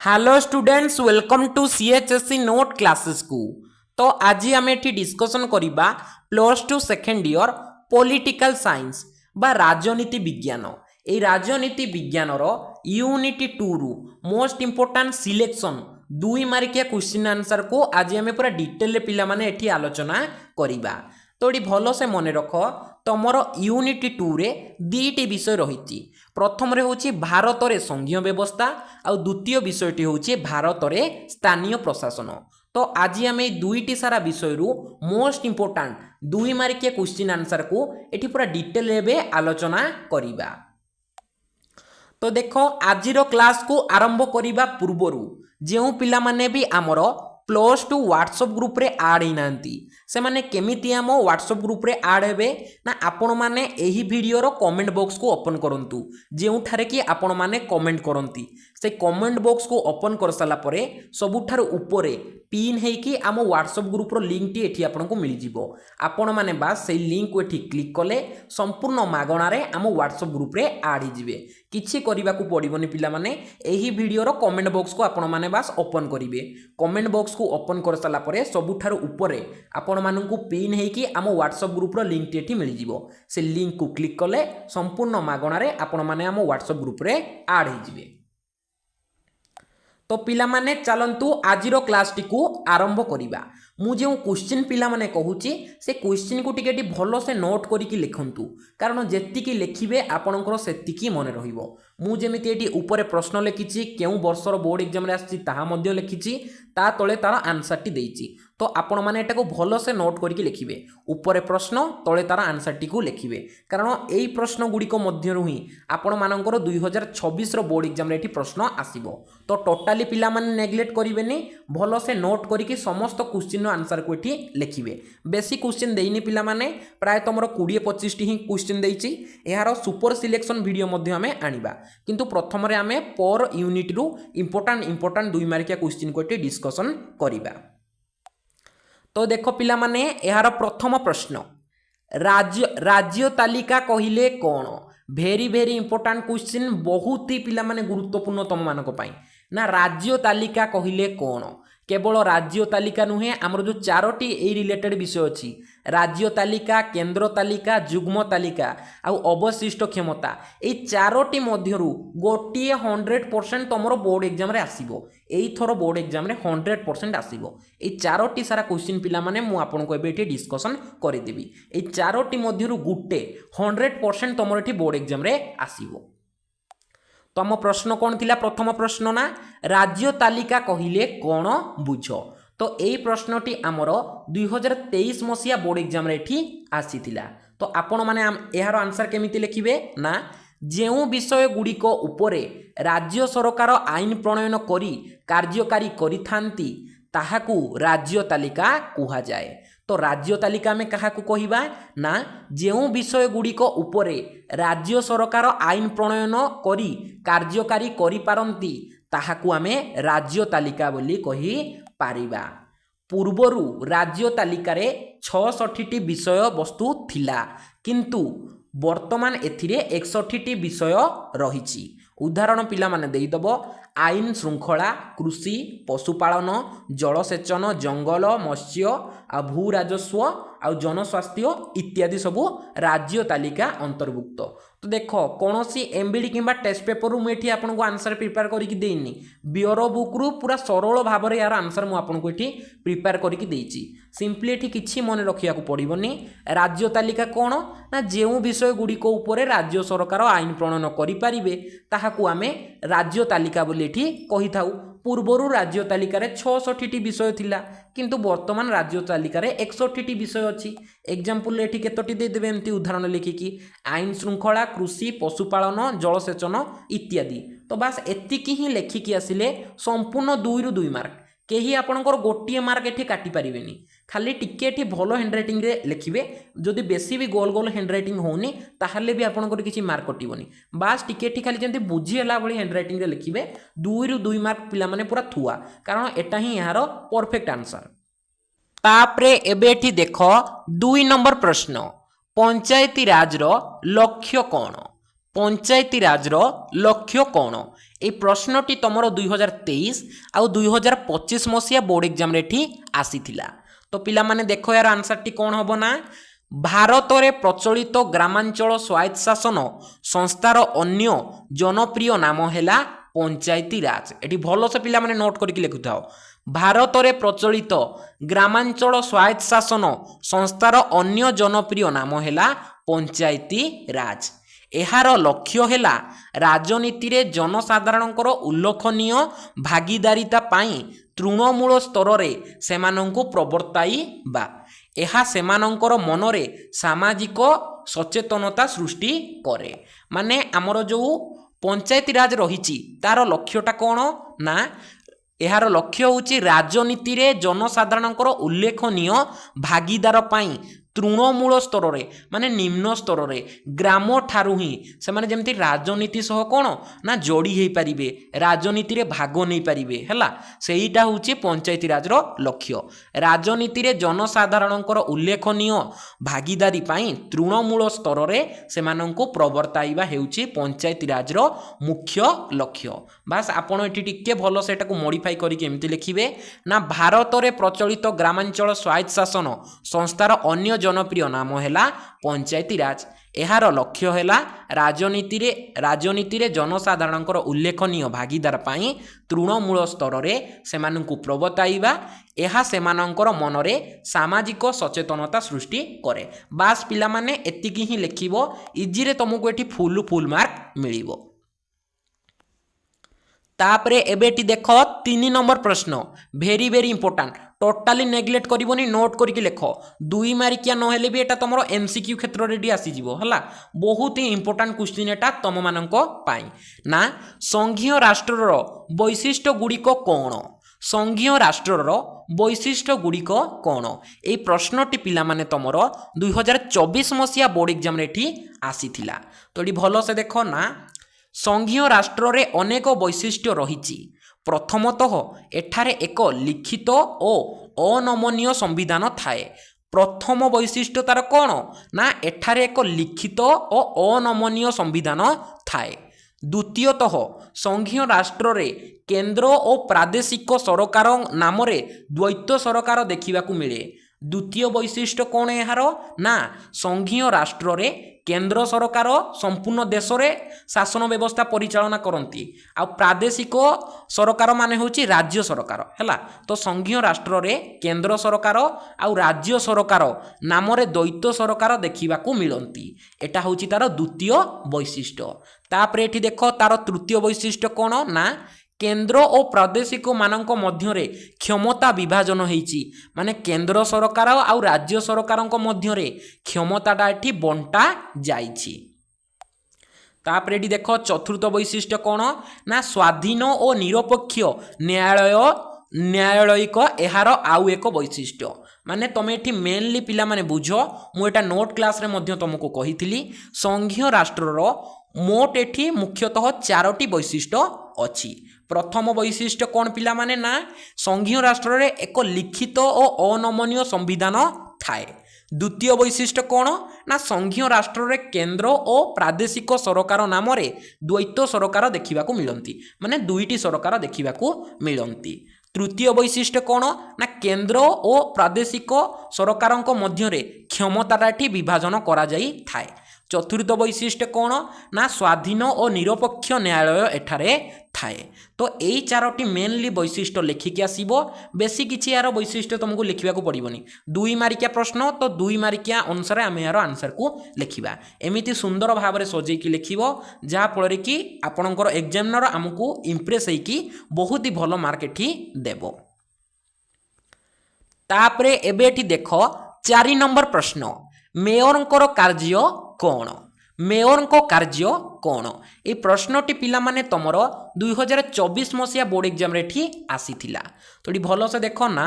Hello students welcome to CHSC note classes को। तो आज आम एठी डिस्कशन करिबा plus two second year political science बा राजनीति विज्ञान। ए राजनीति विज्ञान रो यूनिट 2 रु मोस्ट इंपोर्टेंट सिलेक्शन 2 मार्किया क्वेश्चन आंसर को आज आम पूरा डिटेल पिला माने एठी आलोचना करिबा। तो ये भल से मन रख तुमर यूनिट 2 रे दीटी विषय रही। प्रथम रे होची भारत रे संघीय व्यवस्था और द्वितीय विषयटी होची भारत रे स्थानीय प्रशासन। तो आज आम दुईटी सारा विषय रु मोस्ट इंपोर्टेंट 2 मार्किया क्वेश्चन आंसर को एठी पूरा डिटेल रे आलोचना करिबा। तो देख आज क्लास को आरंभ करने पूर्वर जो पिला माने भी आमर प्लस टू व्हाट्सएप ग्रुप रे आड ही नांती से माने केमिति आम व्हाट्सएप ग्रुप रे आड हेबे ना आपण माने एही वीडियो रो कमेंट बॉक्स को ओपन करंतु जेउठारे कि आपण माने कमेंट करंती से कमेंट बॉक्स को ओपन कर साला परे सबुठार ऊपरे पिन है कि आम व्हाट्सएप ग्रुप रो लिंक टी एठी आपन को मिल जिवो। आपण माने बास से लिंक को एठी क्लिक कले संपूर्ण मागणा रे आम व्हाट्सएप ग्रुप रे आड ही जिवे। किछि करिबा को पड़िबोनी पिला माने एही वीडियो रो कमेंट बॉक्स को आपण माने बास ओपन करिवे। कमेंट बॉक्स को ओपन कर साला परे सबुठार ऊपरे आपण माननकु पिन है कि आम व्हाट्सएप ग्रुप रो लिंक टी एठी मिल जिवो। से लिंक को क्लिक कले संपूर्ण मागणा रे आपण माने आम व्हाट्सएप ग्रुप रे आड ही जिवे। तो पिला माने चलंतु आजिरो क्लास टी को आरंभ करिबा। मु जो क्वेश्चन पिला माने कहूची से क्वेश्चन को टिके भल से नोट करिकी लिखंतु कारण जेतिकी लिखिबे आपनकर सेतिकी मन रहिबो। मु जेमिति एटी ऊपर प्रश्न लिखिची केउ वर्षर बोर्ड एग्जाम रे आछि ताहा मध्ये लिखिची ता तळे तार आंसर टी देइची। तो आपण माने एटा को भल से नोट करिकी लिखिबे ऊपर प्रश्न तळे तार आंसर टी को लिखिबे कारण एई प्रश्न गुडी को मध्य रु ही आपण मानकर 2026 रो बोर्ड एग्जाम रे एटी प्रश्न आसीबो। तो टोटली पिला माने नेग्लेक्ट करिवेनी भल से नोट करिकी समस्त क्वेश्चन आंसर को एठी लिखिबे। बेसी क्वेश्चन देइनी पिला माने प्राय तमरो 20-25 टी ही क्वेश्चन देइची। एहारो सुपर सिलेक्शन वीडियो मध्ये हमें आनिबा किंतु प्रथम रे हमें पर यूनिट रु इंपोर्टेंट 2 मार्किया क्वेश्चन को एठी डिस्कशन करिबा। तो देखो पिला माने एहार प्रथम प्रश्न राज्य तालिका कहिले कौन। भेरी भेरी इंपोर्टेंट क्वेश्चन बहुत ही पिला माने गुरुत्वपूर्ण तम मानक पई ना राज्य तालिका कहिले कौन। केवल राज्य तालिका नुहे आमर जो 4टी ए रिलेटेड विषय अच्छी राज्य तालिका केंद्र तालिका जुग्म तालिका आउ अवशिष्ट क्षमता ए 4टी मध्यरु गोटिए 100% तमरो बोर्ड एग्जाम रे आसीबो। एई थरो बोर्ड एग्जाम रे 100% आसीबो। ए 4टी सारा क्वेश्चन पिला माने मु आपन को एबे डिस्कशन करि देबी। ए 4टी मध्यरु गुटे 100% तमरो एठी बोर्ड एग्जाम रे आसीबो। तम प्रश्न कौन थिला प्रथम प्रश्न ना राज्य तालिका कहिले कौन बुझ। तो यही प्रश्नटी आमर 2023 मसीहा बोर्ड एग्जाम रे एठी आसीथिला। तो आपण माने एहार आंसर केमिति लिखिबे ना जेउ विषय गुड़िक उपरे राज्य सरकार आईन प्रणयन करी कार्यकारी करिथांती ताहाकू राज्य तालिका कुहा जाए। तो राज्य तालिका में क्या कहवा ना जो विषय गुड़िक उपरे राज्य सरकार आईन प्रणयन करी कार्यकारी करि पारंती ताहाकू आमे राज्य तालिका बोली कहि पारिबा। पूर्वरु राज्य तालिका रे 66टी विषय वस्तु थिला किंतु वर्तमान एथिरे 61टी विषय रहिछि। उदाहरण पिला माने देइदब आईन श्रृंखला कृषि पशुपालन जलसेचन जंगल मत्स्य आ भू राजस्व आ जनस्वास्थ्य इत्यादि सबू राज्य तालिका अंतर्भुक्त। तो देख कौन सी एमबीडी किंबा टेस्ट पेपर मुझे आपको आंसर प्रिपेयर करके देनी ब्यूरो बुक रु पूरा सरल भाव में यार आंसर मुझे प्रिपेयर करके देइछि। सिंपली एठी किछि मन रखिया को पड़िबनी राज्य तालिका कौन ना जो विषय गुड़िक उपरे राज्य सरकार आईन प्रणयन करि पारिबे ताहाकू आमे राज्य तालिका बोली एठी कहि थाउ। पूर्वरु राज्य तालिका रे 66टी विषय थिला किंतु वर्तमान राज्य तालिका रे 61टी विषय अछि। एग्जांपल एठी केतोटी दे देबे एमती उदाहरण लिखिकी आईन श्रृंखला कृषि पशुपालन जलसेचन इत्यादि। तो बास एतिकी ही लेखिकी आसिले संपूर्ण 2 रु 2 मार्क केही आपनकर गोटिए मार्क एठी काटी परिबेनी खाली टिके एठी भलो हैंडराइटिंग रे लिखिबे। जदि बेसी भी गोल गोल हैंडराइटिंग होनी ताहले भी आपनकर किछि मार्क कटिबोनी। बास टिके एठी खाली जेंति बुझी हला भली हैंडराइटिंग रे लिखिबे 2 रु 2 मार्क पिला माने पूरा थुआ कारण एटा ही यार परफेक्ट आंसर। तापरे एबे एठी देखो 2 नंबर प्रश्न पंचायती राज रो लक्ष्य कोन। पंचायती राज रो लक्ष्य कोन এই প্রশ্নটি তোমার 2023 ଆଉ 2025 মସିହା ବୋର୍ଡ ଏକ୍ଜାମ ରେ ଏଠି ଆସିଥିଲା। তো ପିଲାମାନେ ଦେଖ यार ଆନ୍ସରଟି କ'ଣ ହେବ ନା ଭାରତରେ ପ୍ରଚଳିତ ଗ୍ରାମାଞ୍ଚଳ ସ୍ୱାୟତ୍ତ ଶାସନ ସଂସ୍ଥାର ଅନ୍ୟ ଜନପ୍ରିୟ ନାମ ହେଲା ପଞ୍ଚାୟତି ରାଜ। ଏଠି ଭଲସେ ପିଲାମାନେ ନୋଟ୍ କରିକି ଲେଖୁଥାଅ। ଭାରତରେ ପ୍ରଚଳିତ ଗ୍ରାମାଞ୍ଚଳ ସ୍ୱାୟତ୍ତ ଶାସନ ସଂସ୍ଥାର ଅନ୍ୟ ଜନପ୍ରିୟ ନାମ ହେଲା ପଞ୍ଚାୟତି ରାଜ। ଏହାର ଲକ୍ଷ୍ୟ ହେଲା ରାଜନୀତିରେ ଜନସାଧାରଣଙ୍କର ଉଲ୍ଲେଖନୀୟ ଭାଗିଦାରିତା ପାଇଁ ତୃଣମୂଳ ସ୍ତରରେ ସେମାନଙ୍କୁ ପ୍ରବର୍ତ୍ତାଇବା। ଏହା ସେମାନଙ୍କର ମନରେ ସାମାଜିକ ସଚେତନତା ସୃଷ୍ଟି କରେ। ମାନେ ଆମର ଯେଉଁ ପଞ୍ଚାୟତି ରାଜ ରହିଛି ତାର ଲକ୍ଷ୍ୟଟା କ'ଣ ନା ଏହାର ଲକ୍ଷ୍ୟ ହେଉଛି ରାଜନୀତିରେ ଜନସାଧାରଣଙ୍କର ଉଲ୍ଲେଖନୀୟ ଭାଗିଦାର ପାଇଁ ତୃଣମୂଳ ସ୍ତରରେ ମାନେ ନିମ୍ନ ସ୍ତରରେ ଗ୍ରାମ ଠାରୁ ହିଁ ସେମାନେ ଯେମିତି ରାଜନୀତି ସହ କ'ଣ ନା ଯୋଡ଼ି ହୋଇପାରିବେ, ରାଜନୀତିରେ ଭାଗ ନେଇପାରିବେ ହେଲା। ସେଇଟା ହେଉଛି ପଞ୍ଚାୟତି ରାଜର ଲକ୍ଷ୍ୟ। ରାଜନୀତିରେ ଜନସାଧାରଣଙ୍କର ଉଲ୍ଲେଖନୀୟ ଭାଗିଦାରୀ ପାଇଁ ତୃଣମୂଳ ସ୍ତରରେ ସେମାନଙ୍କୁ ପ୍ରବର୍ତ୍ତାଇବା ହେଉଛି ପଞ୍ଚାୟତି ରାଜର ମୁଖ୍ୟ ଲକ୍ଷ୍ୟ। ବାସ୍ ଆପଣ ଏଠି ଟିକେ ଭଲ ସେଟାକୁ ମଡିଫାଇ କରିକି ଏମିତି ଲେଖିବେ ନା ଭାରତରେ ପ୍ରଚଳିତ ଗ୍ରାମାଞ୍ଚଳ ସ୍ୱାୟତ୍ତ ଶାସନ ସଂସ୍ଥାର ଅନ୍ୟ ଜନପ୍ରିୟ ନାମ ହେଲା ପଞ୍ଚାୟତି ରାଜ। ଏହାର ଲକ୍ଷ୍ୟ ହେଲା ରାଜନୀତିରେ ଜନସାଧାରଣଙ୍କର ଉଲ୍ଲେଖନୀୟ ଭାଗିଦାର ପାଇଁ ତୃଣମୂଳ ସ୍ତରରେ ସେମାନଙ୍କୁ ପ୍ରବର୍ତ୍ତାଇବା। ଏହା ସେମାନଙ୍କର ମନରେ ସାମାଜିକ ସଚେତନତା ସୃଷ୍ଟି କରେ। ବାସ୍ ପିଲାମାନେ ଏତିକି ହିଁ ଲେଖିବ, ଇଜିରେ ତୁମକୁ ଏଠି ଫୁଲ୍ ମାର୍କ ମିଳିବ। तापरे एबेटी देख 3 नंबर प्रश्न भेरी इंपोर्टाट टोटाली नेग्लेक्ट करबोनी नोट करके लेख 2 मार्किया नहेले भी एटा तुम एमसीक्यू क्षेत्र रे आसीजिव हला। बहुत ही इंपोर्टाट क्वेश्चन एटा तुम मानक पाई ना संघीय राष्ट्रर वैशिष्ट्य गुड़िक कौन संघीय राष्ट्रर वैशिष्ट्य गुड़िक कौन ये प्रश्नटी पिला माने तुमर 2024 मसीहा बोर्ड एग्जाम रे एठी आसीथिला। तो ये भल से देख ना संघीय राष्ट्र रे अनेक वैशिष्ट्य रही। प्रथमतः एठारे एक लिखित और अनमनीय संविधान थाए। प्रथम वैशिष्ट्य तार कौन ना एठारे एक लिखित और अनमनीय संविधान थाए। द्वितीयतः संघीय राष्ट्र रे केंद्र और प्रादेशिक सरकार नाम रे द्वैत सरकार देखा मिले। द्वितीय वैशिष्ट्य कौन यार ना संघीय राष्ट्र रे केंद्र सरकार संपूर्ण देश रे शासन व्यवस्था परिचालना करती आ प्रादेशिक सरकार माने होची राज्य सरकार हैला। तो संघीय राष्ट्र रे केंद्र सरकार आ राज्य सरकार नाम रे द्वैत सरकार देखा मिलती। एटा होची तार द्वितीय वैशिष्ट्य। तापरे एठी देख तार तृतीय वैशिष्ट्य कौन ना केंद्र और प्रादेशिक मानक मध्यरे क्षमता विभाजन होईची। माने केंद्र सरकार आ राज्य सरकार मध्यरे क्षमताटा एठी बंटा जाईची। तापरे एठी देख चतुर्थ वैशिष्ट्य कौन ना स्वाधीन और निरपेक्ष न्यायालयिक एहार आउ एक वैशिष्ट्य। माने तुम एठी मेनली पिला माने बुझ मु एटा नोट क्लास रे मध्य तुमको कहिथिली संघीय राष्ट्रर मोट एठी मुख्यतः 4टी वैशिष्ट्य अछि। प्रथम वैशिष्ट्य कौन पिला माने ना संघीय राष्ट्र रे एक लिखित और अनमनीय संविधान थाए। द्वितीय वैशिष्ट्य कौन ना संघीय राष्ट्र रे केंद्र और प्रादेशिक सरकार नाम रे द्वैत सरकार देखा मिलती। माने दुईटी सरकार देखा मिलती। तृतीय वैशिष्ट्य कौन ना केंद्र और प्रादेशिक सरकार मध्य क्षमताटा एठी विभाजन करा जाई थाए। चतुर्थ वैशिष्ट्य कौन ना स्वाधीन और निरपेक्ष न्यायालय एठारे थाए। तो यही 4टी मेनली वैशिष्ट्य लेखिकी आसीबो। बेसी किछि यार वैशिष्ट्य तुमको लिखिबा को पड़िबोनी। 2 मार्किया प्रश्न तो 2 मार्किया अनुसार आम यार आंसर को लिखिबा। एमिति सुंदर भाव में सजेकी लिखिबो जहा फल कि आपणकर एग्जामिनर आमको इंप्रेस होइकी बहुत ही भल मार्क एठी देबो। तापरे एबे एठी देख 4 नंबर प्रश्न मेयरंकर कार्य कौन मेयर को कार्य कौन ये प्रश्नटी पिला माने तमर 2024 मसीहा बोर्ड एग्जाम रे एठी आसीथिला। तो भल से देख ना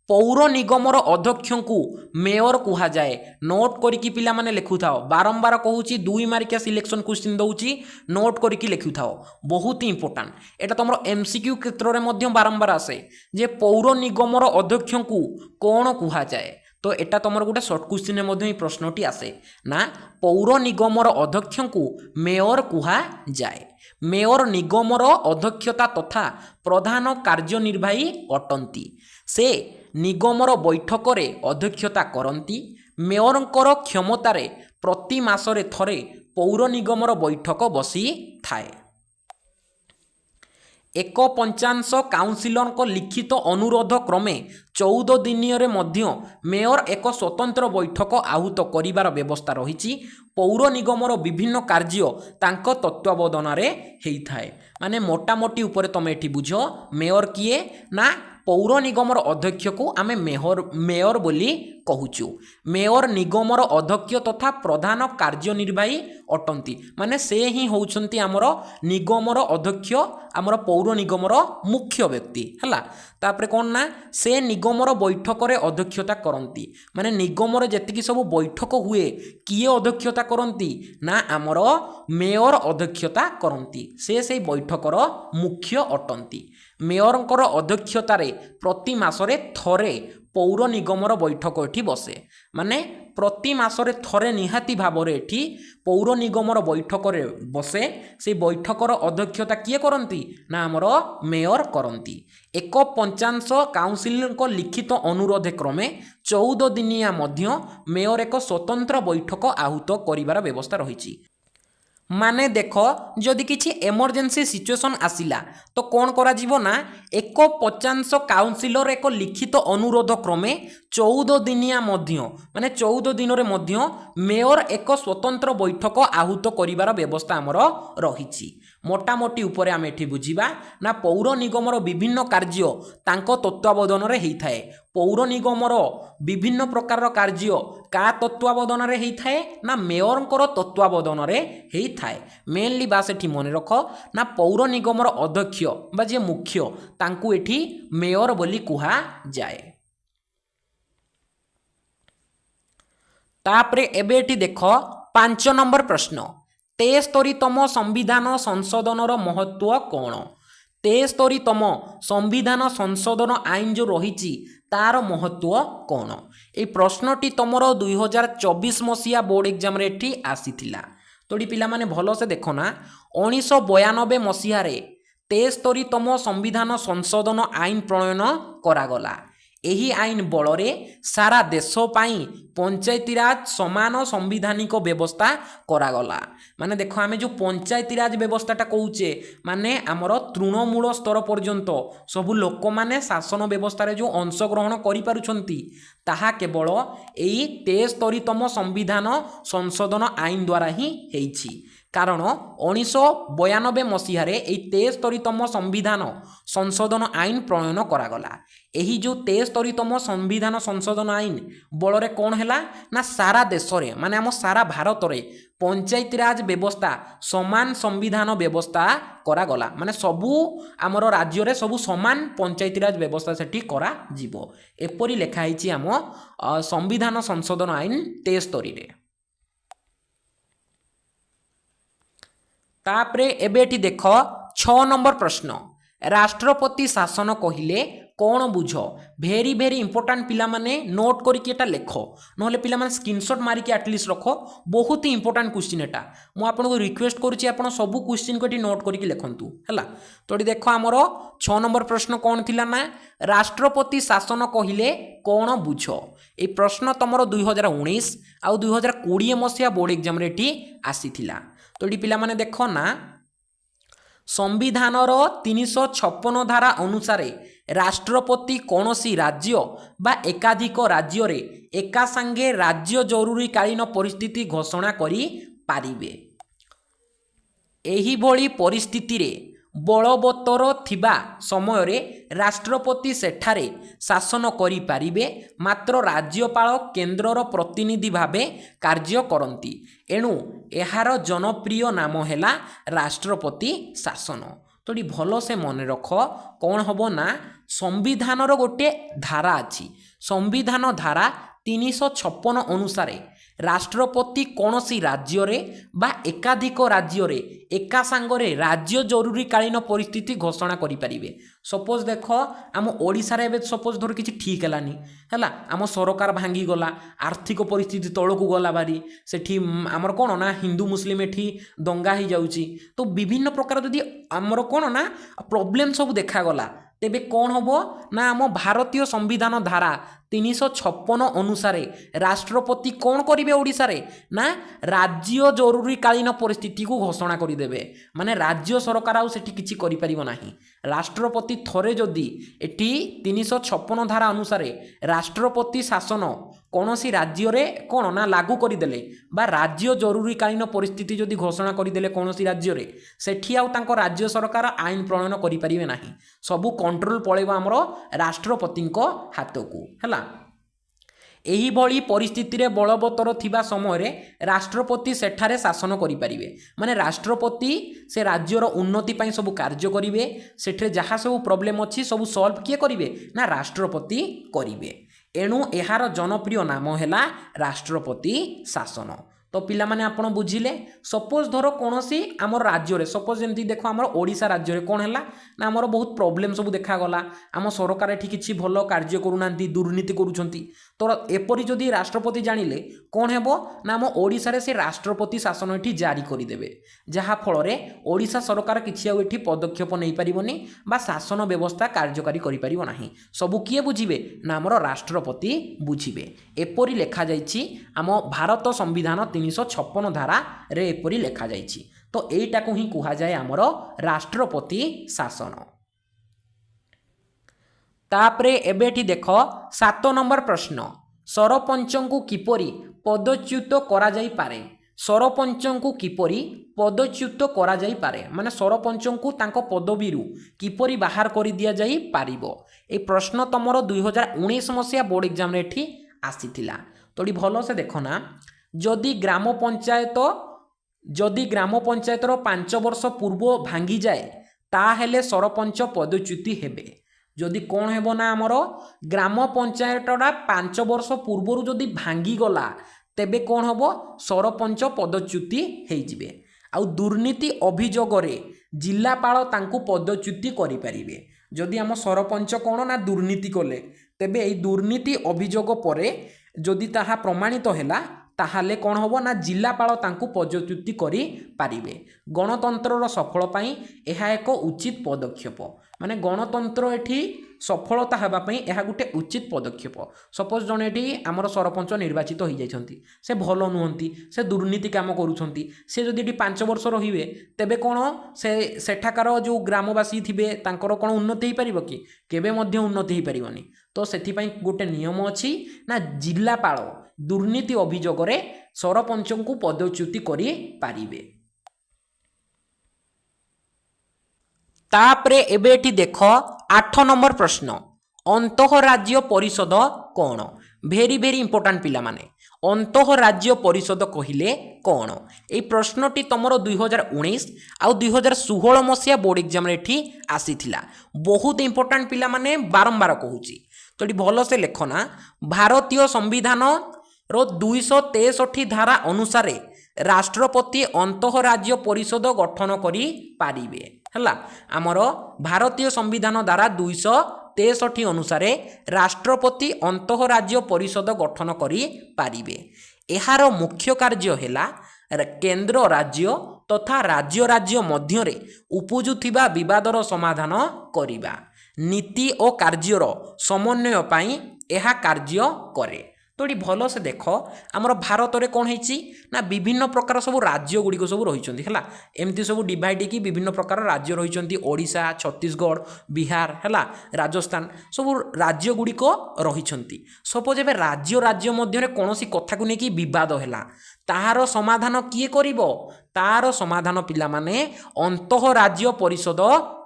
पौर निगमर अध्यक्ष को मेयर कहा जाए। नोट करिकी पिला माने लिखु थाओ। बारंबार कहूची 2 मार्किया सिलेक्शन क्वेश्चन दउची नोट करिकी लिखु थाओ। बहुत ही इंपोर्टेंट एटा तमरो एमसीक्यू क्षेत्र रे मध्य बारंबार आसे जे पौर निगमर अध्यक्ष को कौन कहा जाए। तो एटा तुमर गोटे सर्ट क्वेश्चन में प्रश्नटी आसे ना पौर निगमर अध्यक्ष को मेयर कहा जाए। मेयर निगमर अध्यक्षता तथा प्रधान कार्यनिर्वाही अटंती। से निगमर बैठक रे अध्यक्षता करती। मेयरंकर क्षमतार प्रति मासरे थरे पौर निगमर बैठक बसी थाए। एक पंचांश काउंसिलर लिखित अनुरोध क्रमे 14 दिनिय मेयर एक स्वतंत्र बैठक आहूत करिवार व्यवस्था रही। पौर निगमर विभिन्न कार्य तांको तत्वावधान रे हेइथाए। माने मोटामोटी उपरे तुम एठी बुझ मेयर किए ना पौर निगमर अध्यक्ष को आमे मेयर बोली कहूचु। मेयर निगमर अध्यक्ष तथा प्रधान कार्यनिर्वाही अटंती। माने से ही होउछंती आमर निगमर अध्यक्ष आमर पौर निगमर मुख्य व्यक्ति हला। तापरे कोन ना से निगमर बैठक रे अध्यक्षता करंती। माने निगमर जेतिकी सब बैठक हुए किए अध्यक्षता करंती ना आमर मेयर अध्यक्षता करंती। से बैठकर मुख्य अटंती। मेयरंकर अध्यक्षतार प्रति मासरे थरे पौर निगमर बैठक एठी बसे। माने प्रति मासरे थरे निहाती भावरे एठी पौर निगमर बैठक रे बसे। से बैठकर अध्यक्षता किए करंती ना आमर मेयर करंती। एक पंचांश काउंसिल को लिखित अनुरोध क्रमे 14 दिनिया मध्य मेयर एक स्वतंत्र बैठक आहूत करिवार व्यवस्था रही। माने देख जदि किछि एमरजेंसी सिचुएशन आसिला तो कौन करा जीवो ना एक पंचांश काउंसिलर एक लिखित अनुरोध क्रमे 14 दिनिया मध्य माने 14 दिन रे मध्य मेयर एक स्वतंत्र बैठक आहूत करिवार व्यवस्था आमर रही। मोटामोटी उपरे आम एठी बुझिबा ना पौर निगमर विभिन्न कार्य तांको तत्वावधान रे हेइथाए। पौर निगमर विभिन्न प्रकार कार्य का तत्वावधान रे हेइथाए ना मेयरंकर तत्वावधान रे हेइथाए। मेनली बास एठी मन रख ना पौर निगमर अध्यक्ष बा जे मुख्य तांकु एठी मेयर बोली कुहा जाए। तापरे एबे एठी देख 5 नंबर प्रश्न 73तम संविधान संशोधनर महत्व कौन। 73तम संविधान संशोधन आईन जो रही तार महत्व कौन। ये प्रश्नटी तुमर 2024 मसीहा बोर्ड एग्जाम रे एठी आसीथिला। तोड़ी पिला माने भलो से देखो ना 1992 मसीहा 73तम संविधान संशोधन आईन प्रणयन करागला। एही आईन बलरे सारा देश पाई पंचायती राज समान संविधानिक व्यवस्था करागला। माने देखो आमे जो पंचायती राज व्यवस्थाटा कहूचे माने आमर तृणमूल स्तर पर्यंत सबु लोक माने शासन व्यवस्था रे जो अंशग्रहण करि पारुछंती ताहा केवल एई 73तम संविधान संशोधन आईन द्वारा ही हेइछि। कारण 1992 मसीह 73तम संविधान संशोधन आईन प्रणयन करागला। एही जो 73तम संविधान संशोधन आईन बलरे कौन हैला ना सारा देश रे माने आम सारा भारत रे पंचायती राज व्यवस्था समान संविधान व्यवस्था करागला। माने सबू आमर राज्य रे सबू समान पंचायती राज व्यवस्था सेठी करा जीवो। एपरि लेखा हैछि आम संविधान संशोधन आईन 73 रे। तापरे एबेटी देख 6 नंबर प्रश्न राष्ट्रपति शासन कहिले कौन बुझ। भेरी भेरी इंपोर्टाट पिला माने नोट करके एटा लेख नहले पिला माने स्क्रीनशॉट मारिकी एटलिस्ट रख। बहुत ही इंपोर्टाट क्वेश्चन एटा मु आपनको रिक्वेस्ट करूची आपण सब क्वेश्चन को नोट करके लिखंतु हैला। तोडी देखो हमर 6 नंबर प्रश्न कौन थिला ना राष्ट्रपति शासन कहिले कौन बुझ। ए प्रश्न तमरो 2019 आ 2020 मसिया बोर्ड एग्जाम रे एटी आसीथिला। तोडी पिला माने देखो ना संविधानर 356 धारा अनुसार राष्ट्रपति कौनसी राज्य बा एकाधिक राज्य रे एका संगे राज्य जरूरीकालीन परिस्थिति घोषणा करी पारिबे। एही भली परिस्थिति रे बलवत्तर थिबा समय रे राष्ट्रपति सेठारे शासन करि पारिबे। मात्र राज्यपाल केन्द्रर प्रतिनिधि भावे कार्य करंती। एणु एहार जनप्रिय नाम हैला राष्ट्रपति शासन। तोड़ी भलो से मन रख कौन हबो ना संविधानर गोटे धारा अछि। संविधान धारा 356 अनुसार राष्ट्रपति कौनसी राज्य रे बा एकाधिक राज्य रे एका सांगरे राज्य जरूरीकालीन परिस्थिति घोषणा करि परिबे। सपोज देख आम ओडिशा रे सपोज धर किछि ठीक हेलानी हैला आम सरकार भांगी गला आर्थिक परिस्थिति तळकु गला बारी सेठी आमर कोन ना हिंदू मुस्लिम एठी दंगा ही जाउची तो विभिन्न प्रकार जदि आमर कोन ना प्रॉब्लम सब देखा गला तेबे कौन होबो ना आम भारतीय संविधान धारा 356 अनुसार राष्ट्रपति कौन करिवे ओडिशा रे ना राज्य जरूरीकालीन परिस्थिति को घोषणा करिदेबे माने राज्य सरकार आउ सेठी किछि करि परिबो नाही। राष्ट्रपति थरे जदि एठी 356 धारा अनुसार राष्ट्रपति शासन कौनसी राज्य रे कौन ना लागू करदेले बा राज्य जरूरीकालीन परिस्थिति जदि घोषणा करदेले कौनसी राज्य रे सेठी आउ तांको राज्य सरकार आईन प्रणयन करि परिबे नाही सबु कंट्रोल पळेबो हमरो राष्ट्रपतिंको हातकू हैला। एही भली परिस्थिति रे बलवत्तर थिबा समय रे राष्ट्रपति सेठारे शासन करि परिबे माने राष्ट्रपति से राज्यर उन्नति पई सब कार्य करिवे सेठरे जहा सब प्रॉब्लम अछि सब सॉल्व किए करिवे ना राष्ट्रपति करिवे एणु एहार जनप्रिय नाम हैला राष्ट्रपति शासन। तो पिला माने आपण बुझिले सपोज धरो कोनोसी आमर राज्य रे सपोज जेंति देखो आमर ओडिशा राज्य रे कोन हैला ना आमर बहुत प्रॉब्लम सब देखा गला आम सरकार एठी किछि भलो कार्य करूनांती दुर्नीति करूछंती तो एपरि जदि राष्ट्रपति जानिले कोन हेबो ना आम ओडिशा रे से राष्ट्रपति शासन एठी जारी करि देबे जहा फल रे ओडिशा सरकार किछि आ एठी पदक्षेप नै परिबोनी बा शासन व्यवस्था कार्यकारी करि परिबो नाही सबु किए बुझिबे ना आमर राष्ट्रपति बुझिबे एपरि लेखा जाइछि आम भारत संविधान 356 धारा रे एपरि लेखा जाइछि तो एटा को ही कुहा जाय आमर राष्ट्रपति शासन। तापरे एबेठी देखो 7 नंबर प्रश्न सरपंचंकु किपरि पदच्युत करा जाई पारे सरपंचंकु किपरि पदच्युत करा जाई पारे माने सरपंचंकु तांको पदवीरु किपरि बाहर करि दिया जाई पारिबो ए प्रश्न तमरो 2019 मसिया बोर्ड एग्जाम रे एठी आसीथिला तोडी भलो से देखो ना जदि ग्राम पंचायत रो 5 वर्ष पूर्व भांगी जाए ताहेले सरपंच पदच्युति हेबे जदि कौन हेबो ना हमरो ग्राम पंचायतटा 5 वर्ष पूर्व जदि भांगी गला तेबे कौन हेबो सरपंच पदच्युति हेइ जिवे आउ दुर्नीति अभियोग रे जिल्लापाल तांकु पदच्युति करि परिबे जदि हम सरपंच कौन ना दुर्नीति कले तेबे एई दुर्नीति अभियोग परे जदि ताहा प्रमाणित हैला ताहाले कौन होबो ना जिल्लापाल तांकु पदच्युति करि पारिबे गणतंत्रर सफल पई एहा एक उचित पदक्षेप माने गणतंत्र एठी सफलता हेबा पई एहा गुटे उचित पदक्षेप सपोज जने एठी हमर सरपंच निर्वाचित होई जायछंती से भलो नुहंती से दुर्नीति काम करूछंती से जदि एठी 5 वर्ष रहिबे तेबे कोन से सेठाकार जो ग्रामवासी थिबे तांकर कोन उन्नति हेई परिबो कि केबे मध्ये उन्नति हेई परिबोनी तो सेथि पई गुटे नियम अछि ना जिल्लापाल दुर्नीति अभियोग रे सरपंचंकु पदच्युति करि पारिबे। तापरे एबेठी देखो 8 नंबर प्रश्न अंतःराज्य परिषद कौन भेरी भेरी इंपोर्टेंट पिला माने अंतःराज्य परिषद कहिले कौन ए प्रश्नटी तमरो 2019 आउ 2016 मसिया बोर्ड एग्जाम रे एठी आसीथिला बहुत इंपोर्टेंट पिला माने बारंबार कहूची तो एठी भलो से लेखो ना भारतीय संविधान रो 263 धारा अनुसार राष्ट्रपति अंतःराज्य परिषद गठन करि पारिबे हला आमर भारतीय संविधान धारा 263 अनुसार राष्ट्रपति अंतःराज्य परिषद गठन करि पारिबे एहार मुख्य कार्य हैला केंद्र राज्य तथा राज्य राज्य मध्य रे उपजुथिबा विवादर समाधान करिबा नीति और कार्यर समन्वय पई एहा कार्य करे तो ये भल से देख आमर भारत में कौन है ना विभिन्न प्रकार सब राज्य गुड़िक सब रही है एमती सब डिवाइड की विभिन्न प्रकार राज्य रही ओडिशा छत्तीसगढ़ बिहार है राजस्थान सब राज्य गुड़िक रही सपोज ए राज्य राज्य मध्य कौन कथा को लेकिन विवाद है तार समाधान किए करिवो तार समाधान पिला माने अंतःराज्य परिषद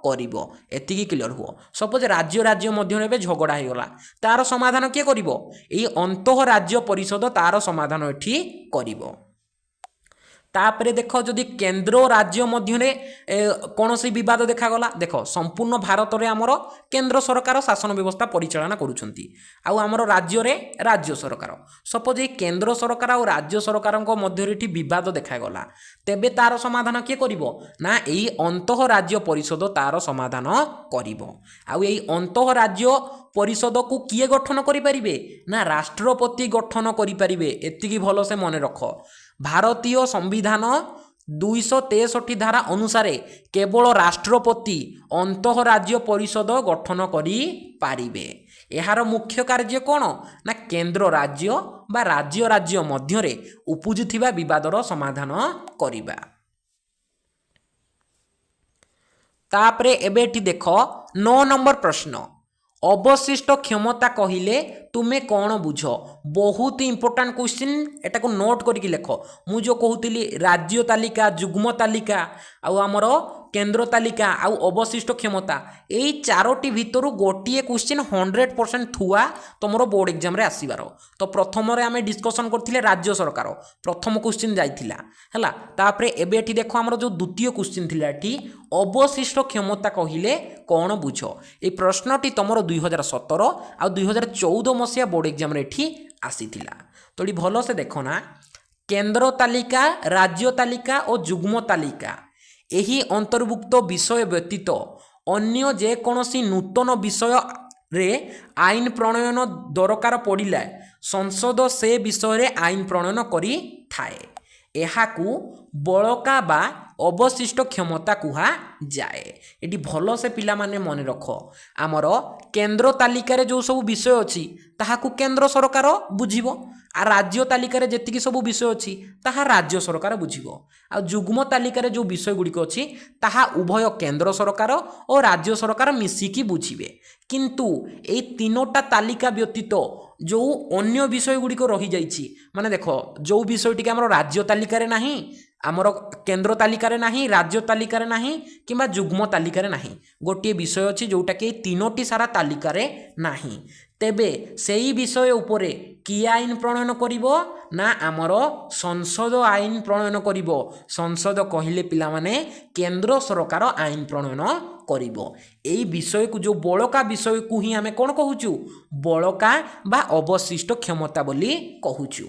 करिवो एतिकी क्लियर हुओ सपोज राज्य राज्य मध्य रे झगड़ा हे गला तार समाधान किए करिवो एई अंतःराज्य परिषद तार समाधान एठी करिवो तापरे देख जदि केन्द्र और राज्य मध्य कौन बद देखागला देख संपूर्ण भारत में आमर केन्द्र सरकार शासन व्यवस्था परिचालना करुँच आमर राज्य में राज्य सरकार सपोज ये केन्द्र सरकार और राज्य सरकार मध्य बद देखागला तेबे तार समाधान किए कर ना यही अंतः राज्य परिषद तार समाधान कर राज्य परिषद को किए गठन करें ना राष्ट्रपति गठन करें एति भल से मन रख भारतीय संविधान 263 धारा अनुसार केवल राष्ट्रपति अंतः राज्य परिषद गठन करें यार मुख्य कार्य कौन ना केन्द्र राज्य बा राज्य राज्य मध्य उपजुथिबा विवादर समाधान करिबा। तापरे एबेटी देख 9 नंबर प्रश्न अवशिष्ट क्षमता कहिले तुमे कौन बुझ बहुत इंपोर्टां क्वेश्चन एटा को नोट करके लेख मु जो कहूली राज्य तालिका जुग्म तालिका आमर केन्द्र तालिका आउ अवशिष्ट क्षमता यही चारोटी भितर गोटे क्वेश्चन 100% थुआ तुम बोर्ड एग्जाम रे आसबार तो प्रथम आम डिस्कसन करथिले राज्य सरकार प्रथम क्वेश्चन जाइथिला हला तापरे एबे एठी देखो हमर जो द्वितीय क्वेश्चन थिला एठी अवशिष्ट क्षमता कहिले कौन बुझ ए प्रश्नटी तुमर 2017 आ 2014 मसिया बोर्ड एग्जाम रे एठी आसीथिला तो ये भल से देखो ना केन्द्र तालिका राज्य तालिका और जुग्म तालिका यही अंतर्भुक्त विषय व्यतीत अन्य जेकोसी नूतन विषय रे आईन प्रणयन दरकार पड़िला संसद से विषय रे आईन प्रणयन करि थाए एहाकू बलका बा अवशिष्ट क्षमता कुहा जाए ये भल से पिला माने मन रख आमर केन्द्र तालिकार जो सब विषय अच्छी ताहाकू केन्द्र सरकार बुझिबो आ राज्य तालिकार जेतिकी सब विषय अच्छी ताहा राज्य सरकार बुझिबो आ जुग्म तालिकार जो विषय गुड़िक अच्छी ताहा उभय केन्द्र सरकार और राज्य सरकार मिसिकी बुझिबे किंतु ए तीनोटा तालिका व्यतीत जो अन्य विषय गुड़िक रही जाइछि माने देखो जो विषयटी आमर राज्य तालिकार नाही आमर केन्द्र तालिकार नाही राज्य तालिकार नाही किंबा जुग्म तालिकार नाही गोटे विषय अच्छी जोटा कि तीनोटी सारा तालिकार नाही तेबे सेई विषय उपरे कि आईन प्रणयन करिवो ना आमर संसद आईन प्रणयन करिवो संसद कहिले पिला माने केन्द्र सरकार आईन प्रणयन करिवो एई विषय को जो बलका विषय को ही आमे कोन कहूचु बलका बा अवशिष्ट क्षमता बोली कहूचु।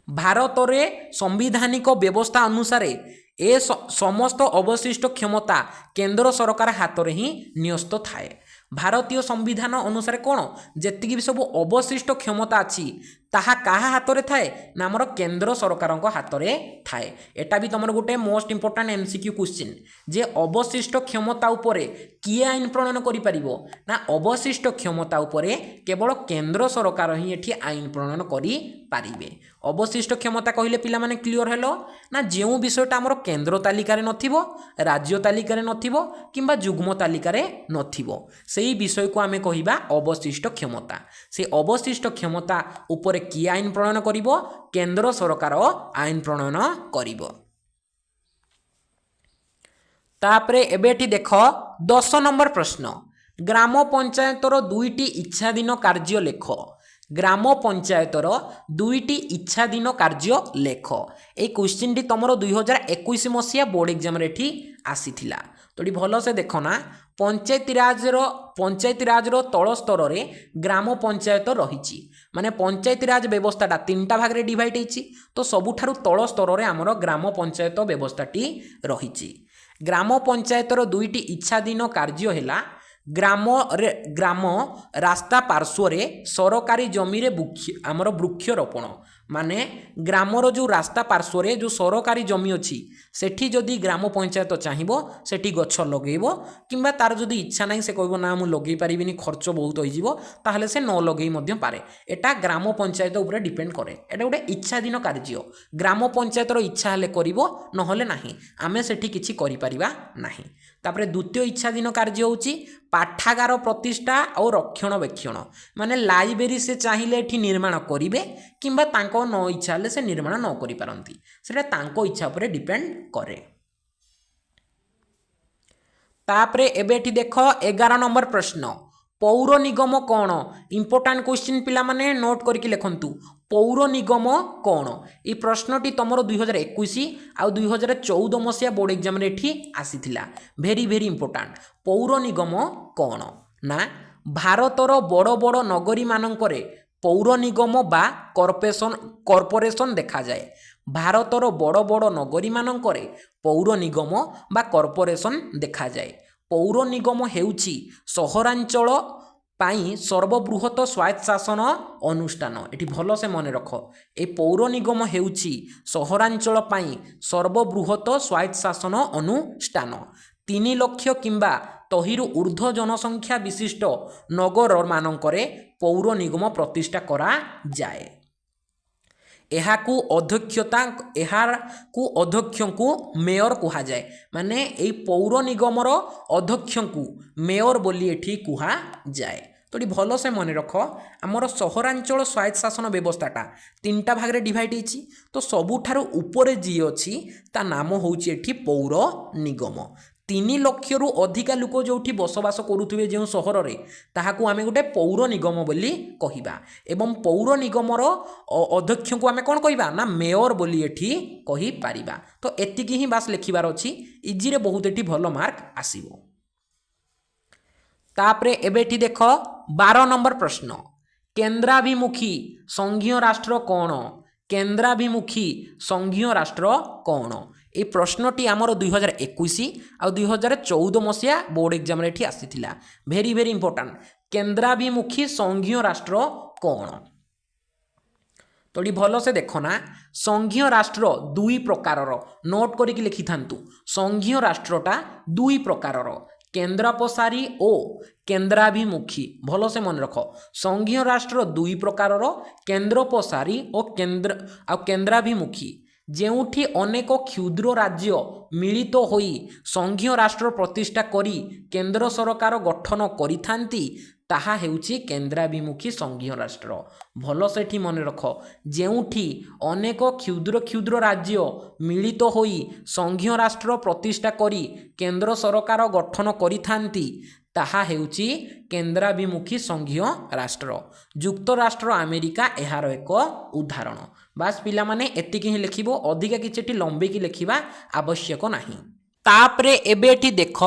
भारत रे संविधानिक व्यवस्था अनुसार ए समस्त अवशिष्ट क्षमता केन्द्र सरकार हाथ में ही न्यस्त थाए भारतीय संविधान अनुसार कौन जेतिकी भी सब अवशिष्ट क्षमता अच्छी ताहा काहा हाथ में थाए ना आमर केन्द्र सरकार हाथ में थाए एटा भी तुम गोटे मोस्ट इंपोर्टां एमसीक्यू क्वेश्चन जे अवशिष्ट क्षमता उपरे किए आईन प्रणयन करि ना अवशिष्ट क्षमता उपरे केवल केन्द्र सरकार ही एठी आईन प्रणयन करि पारिबे अवशिष्ट क्षमता कहले पिला माने क्लियर हेलो ना जेउ विषयटा आमर केन्द्र तालिकार नथिबो राज्य तालिकार नथिबो किंबा जुग्म तालिकार नथिबो सेही विषय को आमे कहिबा अवशिष्ट क्षमता से अवशिष्ट क्षमता उपरे कि आईन प्रणयन करिवो केन्द्र सरकार आईन प्रणयन करिवो। तापरे एबेठी देख 10 नंबर प्रश्न ग्राम पंचायतर 2टी इच्छाधीन कार्य लेख ग्राम पंचायतर 2टी इच्छाधीन कार्य लेख ए क्वेश्चन टी तुमर 2021 मसिया बोर्ड एग्जाम रे एठी आसीथिला तो ये भल से देख ना पंचायती राजर तल स्तर में ग्राम पंचायत रही माने पंचायती राज व्यवस्थाटा 3टा भाग में डिवाइड होती तो सबुठारु तल स्तर में आमर ग्राम पंचायत व्यवस्थाटी रही ग्राम पंचायतर 2टी इच्छाधीन कार्य है ग्राम रास्ता पार्श्व सरकारी जमी आमर वृक्षरोपण माने ग्रामर जो रास्ता पार्श्व जो सरकारी जमी अच्छी सेठी जदि ग्राम पंचायत चाहिए सेठी गछ लगेब किंबा तार जदि इच्छा नहीं से कहब ना मुझे लगे पारिनी खर्च बहुत हो से न लगे पारे एटा ग्राम पंचायत उपरे डिपेंड करे एटा गोटे इच्छाधीन कार्य ग्राम पंचायतर इच्छा हेले करिवो नहले नाही आमे सेठी किछि करि परिबा नाही। तापरे द्वितीय इच्छाधीन कार्य होची पाठागार प्रतिष्ठा और रक्षणाबेक्षण माने लाइब्रेरी से चाहिए एठी निर्माण करिवे किंबा तांको न इच्छा हेले से निर्माण न करि पारंती सेटा तांको इच्छा उपरे डिपेंड करे। तापरे एबे एठी देखो 11 नंबर प्रश्न पौर निगम कौन इंपोर्टां क्वेश्चन पिला माने नोट करके लिखंतु पौर निगम कौन ये प्रश्नटी तुम 2021 आउ 2014 मसीहा बोर्ड एग्जाम आसी भेरी भेरी इंपोर्टाट पौर निगम कौन ना भारतर बड़ बड़ नगरी मानकरे पौर निगम बा कॉर्पोरेशन देखा जाए भारतर बड़ बड़ नगरी मानकरे पौर निगम बा कॉर्पोरेशन देखा जाए पौर निगम हेउची सहरांचल पाई सर्वबृहत स्वायत्त शासन अनुष्ठान एटी भल से मन रख ए पौर निगम हेउची सहरांचल पाई सर्वबृहत स्वायत्त शासन अनुष्ठान 3 लाख किंबा तहिरु ऊर्ध्व जनसंख्या विशिष्ट नगर मानकरे पौर निगम प्रतिष्ठा करा जाए एहाकू अध्यक्ष को मेयर कहा जाए माने ए पौर निगमर अध्यक्ष को मेयर बोली एठी कहा जाए तो ये भल से मन रख आमर सहरांचल स्वायत्त शासन व्यवस्थाटा 3टा भाग में डिवाइड होती तो सबुठारु ऊपर जी अच्छी ता नाम होची एठी पौर निगम 3 लाख रु अधिका लोक जो बसवास करुवे जो सहर में ताहाकू आमे गोटे पौर निगम बोली कहिबा एवं पौर निगमर अध्यक्ष को आमे कौन कहिबा ना मेयर बोली एठी कहि पारिबा तो एतिकी ही बास लिखिबार अछि इजी रे बहुत एठी भल मार्क आसीबो तापरे एबेठी देख 12 नंबर प्रश्न केंद्राभिमुखी संघीय राष्ट्र कौन केंद्राभिमुखी संघीय राष्ट्र कौन ये प्रश्नटी आमर 2021 आ 2014 मसीहा बोर्ड एग्जाम आसी भेरी भेरी इंपोर्टाट केंद्राभिमुखी संघीय राष्ट्र कौन तो ये भल से देखना संघीय राष्ट्र 2 प्रकार नोट करके लिखि थांतु संघीय राष्ट्रटा 2 प्रकार केंद्रपसारी ओ केंद्राभिमुखी भल से मन रख संघीय राष्ट्र 2 प्रकार केंद्रपसारी और केंद्राभिमुखी जेउठी अनेक क्षुद्र राज्य मिलित होई संघीय राष्ट्र प्रतिष्ठा करी केंद्र सरकार गठन करिथांती ताहा हेउची केंद्राभिमुखी संघीय राष्ट्र भल सेठी मन रख जेउठी अनेक क्षुद्र क्षुद्र राज्य मिलित होई संघीय राष्ट्र प्रतिष्ठा करी केंद्र सरकार गठन करिथांती ताहा हेउची केंद्राभिमुखी संघीय राष्ट्र युक्तराष्ट्र अमेरिका एहार एक उदाहरण बास पिला माने एतिकी ही लिखिबो अधिका किछटी लंबेकी लिखिबा आवश्यक नाही तापरे एबेठी देख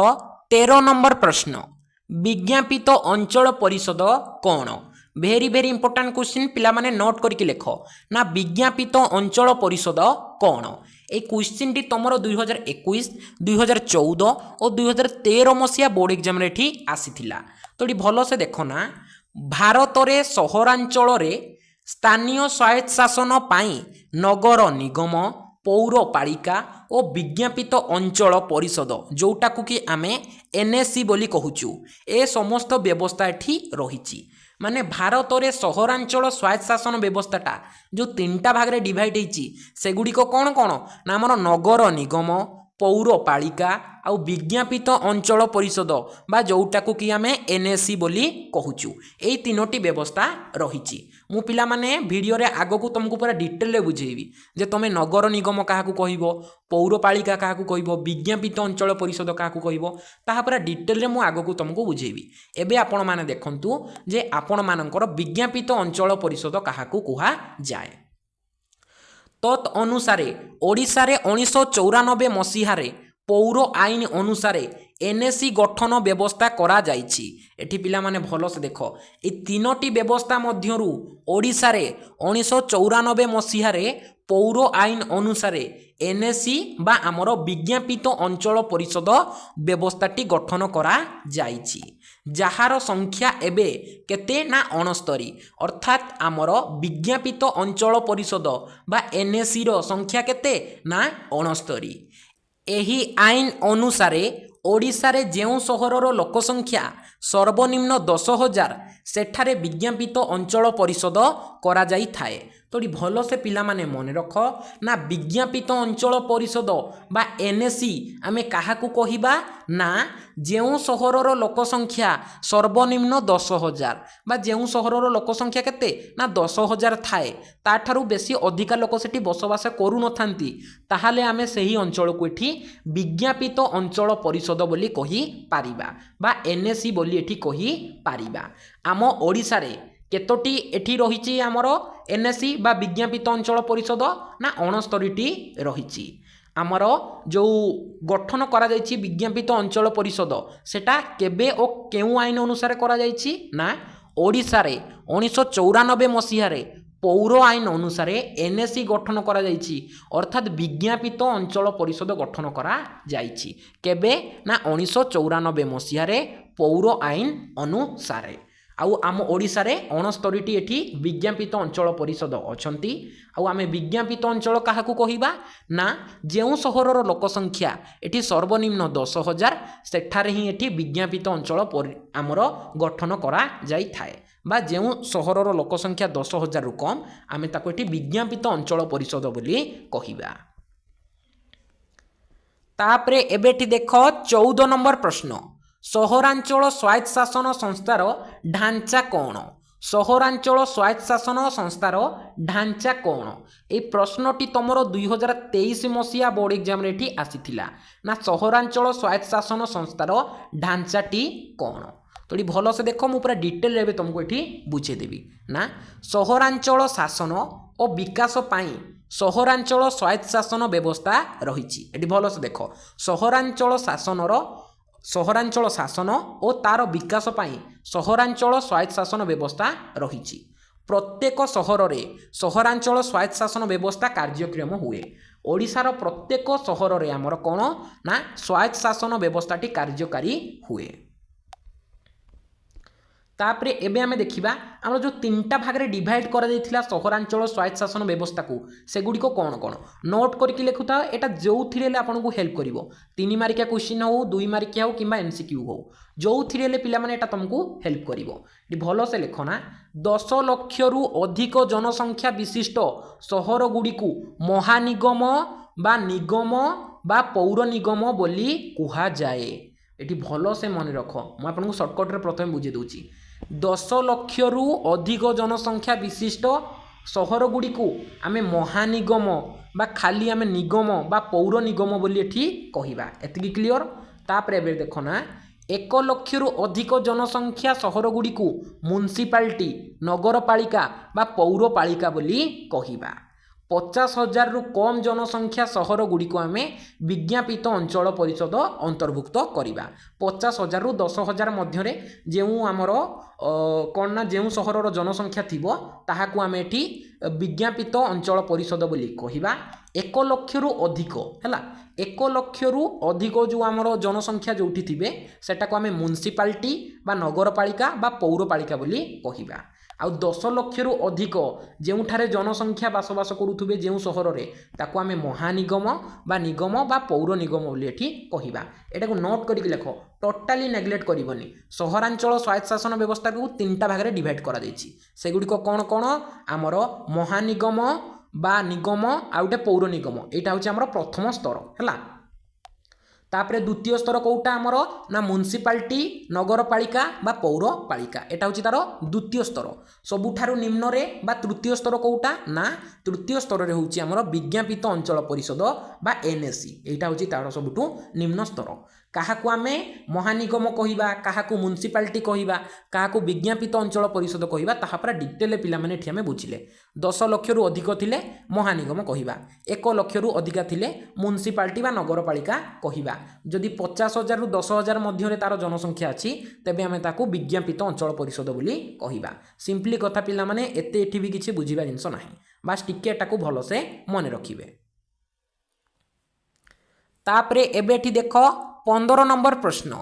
13 नंबर प्रश्न विज्ञापित अंचल परिषद कौन भेरी भेरी इंपोर्टाट क्वेश्चन पिला माने नोट करके लिख ना विज्ञापित अंचल परिषद कौन ए क्वेश्चन टी तुम 2021 2014 और 2013 मसीहा बोर्ड एग्जाम आसीथिला तो ये भल से देखना भारत रे सहरांचल रे स्थानीय स्वायत्त शासन पाई नगर निगम पौरपालिका और विज्ञापित अंचल परिषद जोटा को कि आमे एनएससी बोली कहूचु ए समस्त व्यवस्था एठी रहिछि माने भारत रे सहरांचल स्वायत्त शासन व्यवस्थाटा जो 3टा भाग में डिवाइड होती सेगुड़ी कौन कौन ना आमर नगर निगम पौरपालिका आ विज्ञापित अंचल परिषद बा जोटा को कि आमे एनएससी बोली कहूचु ए 3टी व्यवस्था रहिछि मु पिला माने वीडियो रे आगो को तुमको पूरा डिटेल रे बुझेबी जे तमे नगर निगम काहाकू कहिबो पौरपालिका काहाकू कहिबो विज्ञापित अंचल परिषद काहाकू कहिबो ताहा पूरा डिटेल रे मु आगो को तुमको बुझेबी एबे आपण माने देखंतु जे आपण मानकर विज्ञापित अंचल परिषद काहाकू कुहा जाए तत् अनुसारे ओडिशा रे 1994 मसीहा रे पौर आईन अनुसारे एनएससी गठन व्यवस्था करा जाइछि एठी पिला माने भलो से देख ए 3टी व्यवस्था मध्यरु ओडिशा रे 1994 मसीहा रे पौर आईन अनुसारे एनएससी बा आमर विज्ञापित अंचल परिषद व्यवस्थाटी गठन करा जाइछि जहार संख्या एबे केते ना 69 अर्थात आमर विज्ञापित अंचल परिषद बा एनएससी रो संख्या केते ना 69 एही आईन अनुसारे ओडिशा रे जेउ सहरर लोक संख्या सर्वनिम्न 10,000 सेठारे विज्ञापित अंचल परिषद करा जाई थाए तो भल से पिला माने मन रख ना विज्ञापित अंचल परिषद बा एनएससी आमे काहाकू कहिबा ना जेउ सहरर लोक संख्या सर्वनिम्न 10,000 बा जेउ सहरर लोक संख्या केते ना 10,000 थाए ताठारु बेसी अधिका लोक सेठी बसवास करू नथांती ताहाले आमे सही अंचल को एठी विज्ञापित अंचल परिषद बोली कहि पारिबा बा एनएससी बोली एठी कहि पारिबा आम ओडिसा रे केतोटी एठी रही आमर एनएससी बा विज्ञापित अंचल परिषद ना 69टी रही आमर जो गठन करा जायछि विज्ञापित अंचल परिषद सेटा केबे ओ केउ आईन अनुसार करा जायछि ना ओडिशा रे 1994 मसीह रे पौर आईन अनुसार एनएससी गठन करा जायछि अर्थात विज्ञापित अंचल परिषद गठन करा जायछि केबे ना 1994 मसीह रे पौर आईन अनुसार आउ आम ओडिशा रे 69टी एठी विज्ञापित अंचल परिषद अछंती आउ आमे विज्ञापित अंचल काहाकू कहिबा ना जेउ सहरर लोक संख्या एठी सर्वनिम्न 10,000 सेठारे ही एठी विज्ञापित अंचल आमर गठन करा जाई थाए बा जेउ सहरर लोक संख्या 10,000 रु कम आमे ताको एठी विज्ञापित अंचल परिषद बोली कहिबा। तापरे एबेठी देखो 14 नंबर प्रश्न सहरांचल स्वायत्त शासन संस्थार ढांचा कौन सहरांचल स्वायत्त शासन संस्थार ढांचा कौन ए प्रश्नटी तुमर 2023 मसीहा बोर्ड एग्जाम रे एठी आसीथिला ना सहरांचल स्वायत्त शासन संस्थार ढांचाटी कौन तो ये भल से देख मुझे पूरा डिटेल रे तुमको ये बुझे देवी ना सहरांचल शासन और विकास पाई सहरांचल स्वायत्त शासन व्यवस्था रही भल से देख सहरांचल शासन और तार विकास पाई सहरांचल स्वायत्त शासन व्यवस्था रही प्रत्येक सहर रे सहरांचल स्वायत्त शासन व्यवस्था कार्यक्रम हुए ओडिशार प्रत्येक सहर रे आमर कौन ना स्वायत्त शासन व्यवस्थाटी कार्यकारी हुए। तापरे एबे आमे देखिबा हमर जो तीनटा भाग रे डिवाइड करा जायथिला सहरांचल स्वायत्त शासन व्यवस्था को सेगुडी को कौन कौन नोट करके लिखुता एटा जोथिरे ले आपन को हेल्प करिवो 3 मार्किया क्वेश्चन हो 2 मार्किया हो किबा एमसीक्यू हो जोथिरे ले पिला माने एटा तुमको हेल्प करिवो भलो से लिखना 10 लाख रु अधिक जनसंख्या विशिष्ट सहर गुडी को महानिगम बा निगम बा पौर निगम बोली कुहा जाए एटी भलो से मन रख म आपन को शॉर्टकट रे प्रथम बुझे दूची 10 लाख रु अधिक जनसंख्या विशिष्ट सहर गुडी को आमे महानिगम बा खाली आमे निगम बा पौर निगम बोली एठी कहिबा एतिकी क्लियर। तापरे एबे देखो ना 1 लाख रु अधिक जनसंख्या सहर गुडी को म्युनिसिपालिटी नगरपालिका बा पौरपालिका बोली कहिबा 50,000 रु कम जनसंख्या सहर गुडी को आमे विज्ञापित अंचल परिषद अंतर्भुक्त करिबा 50,000 रु 10,000 मध्य रे जेउ आमर कौन ना जेउ सहरर जनसंख्या थिबो ताहाकू आमे एठी विज्ञापित अंचल परिषद बोली कहिबा 1 लाख रु अधिक हैला 1 लाख रु अधिक जो आमर जनसंख्या जोठी थिबे सेटा को आमे म्युनिसिपालिटी बा नगरपालिका बा पौरपालिका बोली कहिबा आउ 10 लाख रु अधिक जेउठारे जनसंख्या बसवास करुथुबे जेउ सहर रे ताको आमे महानिगम बा निगम बा पौर निगम बोली एठी कहिबा एटा को नोट करिक लेखो टोटाली नेग्लेक्ट करिवनी सहरांचल स्वायत्त शासन व्यवस्था को 3टा भाग रे डिवाइड करा दैछि सेगुडी को कोन कोन आमर महानिगम बा निगम आउटे पौर निगम एटा होछि आमर प्रथम स्तर हैला। तापरे द्वितीय स्तर कोउटा आमर ना म्युनिसिपालिटी नगरपालिका बा पौरपालिका एटा होछि तार द्वितीय स्तर सबुठारु निम्न रे बा तृतीय स्तर कोउटा ना तृतीय स्तर रे होछि आमर विज्ञापित अंचल परिषद बा एनएससी एटा होछि तार सबुठु निम्न स्तर काहाकू आमे महानिगम कहिबा काहाकू म्युनिसिपालिटी कहिबा काहाकू विज्ञापित अंचल परिषद कहिबा ताहा पर डिटेल पिला माने एठी आमे बुझिले 10 लाख रु अधिक थिले महानिगम कहिबा 1 लाख रु अधिक थिले म्युनिसिपालिटी बा नगरपालिका कहिबा जदि 50,000 रु 10,000 मध्य रे तार जनसंख्या अछि तबे आमे ताकू विज्ञापित अंचल परिषद बोली कहिबा सिंपली कथा पिला माने एते एठी भी किछि बुझिबा जिंस नाही बास टिके एटाकू भलो से मने रखिबे। तापरे एबेठी देखो 15 नंबर प्रश्न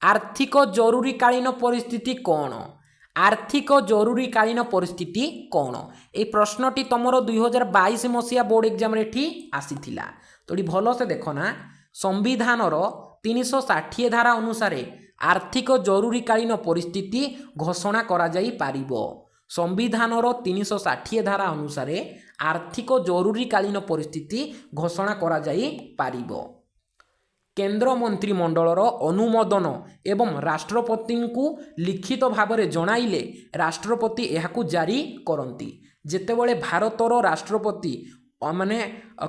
आर्थिक जरूरीकालीन परिस्थिति कौन आर्थिक जरूरीकालीन परिस्थिति कौन ए प्रश्नटी तुमर 2022 मसीहा बोर्ड एग्जाम रे एठी आसीथिला तो भलो से देखो ना संविधान 360 धारा अनुसार आर्थिक जरूरीकालीन परिस्थिति घोषणा करा जाई पारिबो संविधान 360 धारा अनुसार आर्थिक जरूरीकालीन परिस्थिति घोषणा करा जाई पारिबो केंद्र मंत्रिमंडलर अनुमोदन एवं राष्ट्रपति को लिखित भाव में जणाइले राष्ट्रपति यहाकू जारी करती जेतेबेले भारतर राष्ट्रपति माने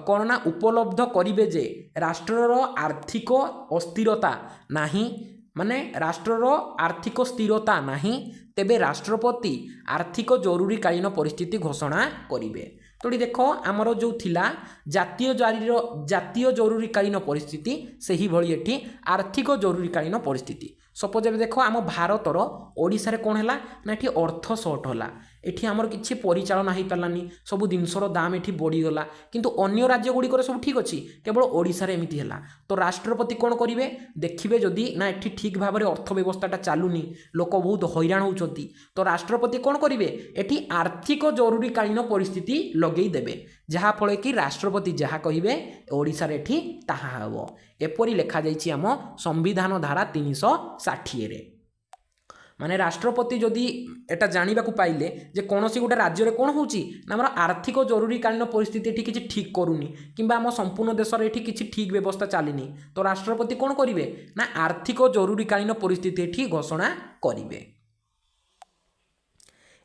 कौन ना उपलब्ध करिवे जे राष्ट्रर आर्थिक अस्थिरता नाही माने राष्ट्रर आर्थिक स्थिरता नहीं तेबे राष्ट्रपति आर्थिक जरूरीकालीन परिस्थिति घोषणा करिवे। तो देख आमर जो थिला जातीय जरूरीकालीन परिस्थिति सही भली एठी आर्थिक जरूरीकालीन परिस्थिति। सपोज ए देख आम भारतर ओडिशा रे कौन है ना एठी अर्थ सर्ट होला एठी आमर किछि परिचालन हो पारानी सब जिनसर दाम एठी बढ़ीगला किंतु अन्य राज्य गुड़िक सब ठीक अच्छी केवल ओडिशा रे एमिति हैला। तो राष्ट्रपति कौन करिवे देखिए जदि ना एठी ठीक भाव में अर्थ व्यवस्थाटा चलुनी लोक बहुत हैरान होउछंती तो राष्ट्रपति कौन करिवे एठी आर्थिक जरूरीकालीन परिस्थिति लगेई देबे जहा फळे कि राष्ट्रपति जहा कहिबे ओडिशा रे एठी ताहा हबो। एपरि लेखा जाइछि आम संविधान धारा 360 रे। माने राष्ट्रपति जदि एटा जानिबा को पाइले जे कोनोसी गोटे राज्य रे कोन होउची ना हमर आर्थिक जरूरीकालीन परिस्थिति एठी किछि ठीक करूनी किंबा हम संपूर्ण देश रे एठी किछि ठीक व्यवस्था चलिनी तो राष्ट्रपति कोन करिवे ना आर्थिक जरूरीकालीन परिस्थिति एठी घोषणा करिवे।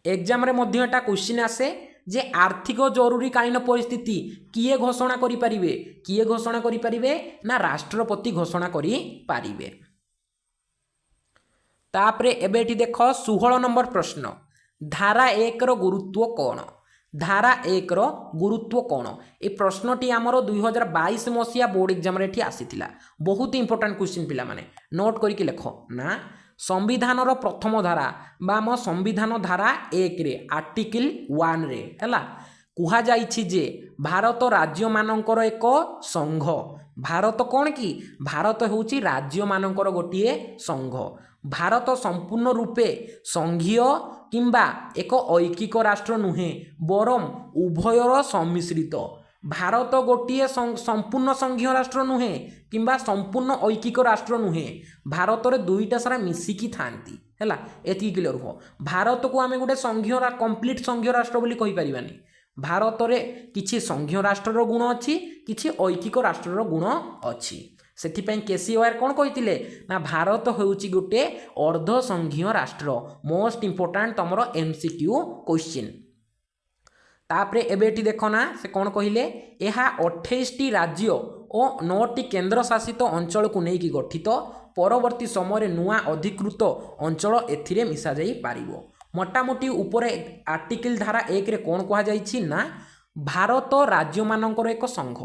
एग्जाम रे मध्य एटा क्वेश्चन आसे जे आर्थिक जरूरीकालीन परिस्थिति किए घोषणा करि परिबे ना राष्ट्रपति घोषणा करि पारिबे। तापरे एबेठी देख 16 नंबर प्रश्न धारा 1 रो गुरुत्व कौन। धारा 1 रो गुरुत्व कौन ए प्रश्नटी आमर 2022 मसीहा बोर्ड एग्जाम रे आसीथिला बहुत इंपोर्टेंट क्वेश्चन पिला माने नोट करके लेख ना संविधान रो प्रथम धारा बा आम संविधान धारा 1 रे आर्टिकल 1 रे हैला कुहा जाइछि जे भारत राज्य मानकर एक संघ। भारत कौन कि भारत होउची राज्य मानकर गोटिए संघ। भारत संपूर्ण रूपे संघीय किंबा एक ऐकिक राष्ट्र नुहे बरम उभयर सम्मिश्रित। भारत गोटिए संपूर्ण संघीय राष्ट्र नुहे किंबा संपूर्ण ऐकिक राष्ट्र नुहे भारत रे दुईटा सारा मिसिकी थांती हैला एति क्लियर हो। भारत को आमे गोटे संघीय कंप्लीट संघीय राष्ट्र बोली कहि परिबानी। भारत रे किछि संघीय राष्ट्रर गुण अछि किछि ऐकिक राष्ट्रर गुण अछि। सेथिपाई केसी वायर कौन कहिथिले ना भारत होउची गोटे अर्ध संघीय राष्ट्र। मोस्ट इंपोर्टेंट तमरो एमसीक्यू क्वेश्चन। तापरे एबेटी देखो ना से कौन कहिले एहा 28टी राज्य और 9टी केंद्र शासित अंचल को नेकी गठित परवर्ती समय नुआ अधिकृत अंचल एथिरे मिसा जाई पारिबो। मोटामोटी ऊपर आर्टिकल धारा 1 रे कौन कहा जाइछि ना भारत राज्य मानकर एक संघ।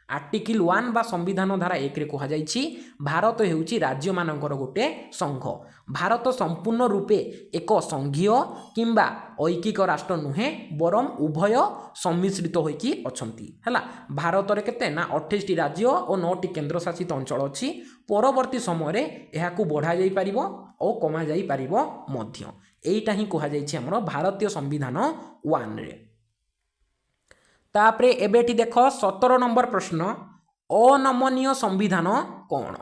आर्टिकल 1 बा संविधान धारा 1 रे कहा जाइछि भारत हेउची राज्य मानकर गोटे संघ। भारत संपूर्ण रूपे एक संघीय किंबा ऐकिक राष्ट्र नुहे बरम उभय सम्मिश्रित होइकी अछंती हैला। भारत रे केते ना 28टी राज्य और 9टी केंद्र शासित अंचल अछि। परवर्ती समय रे एहाकू बढ़ा जाई परिबो और कमा जाई परिबो मध्य। एइटा ही कहा जाइछि हमरो भारतीय संविधान 1 रे। तापरे एबेटी देख 17 नंबर प्रश्न अनमनीय संविधान कौन।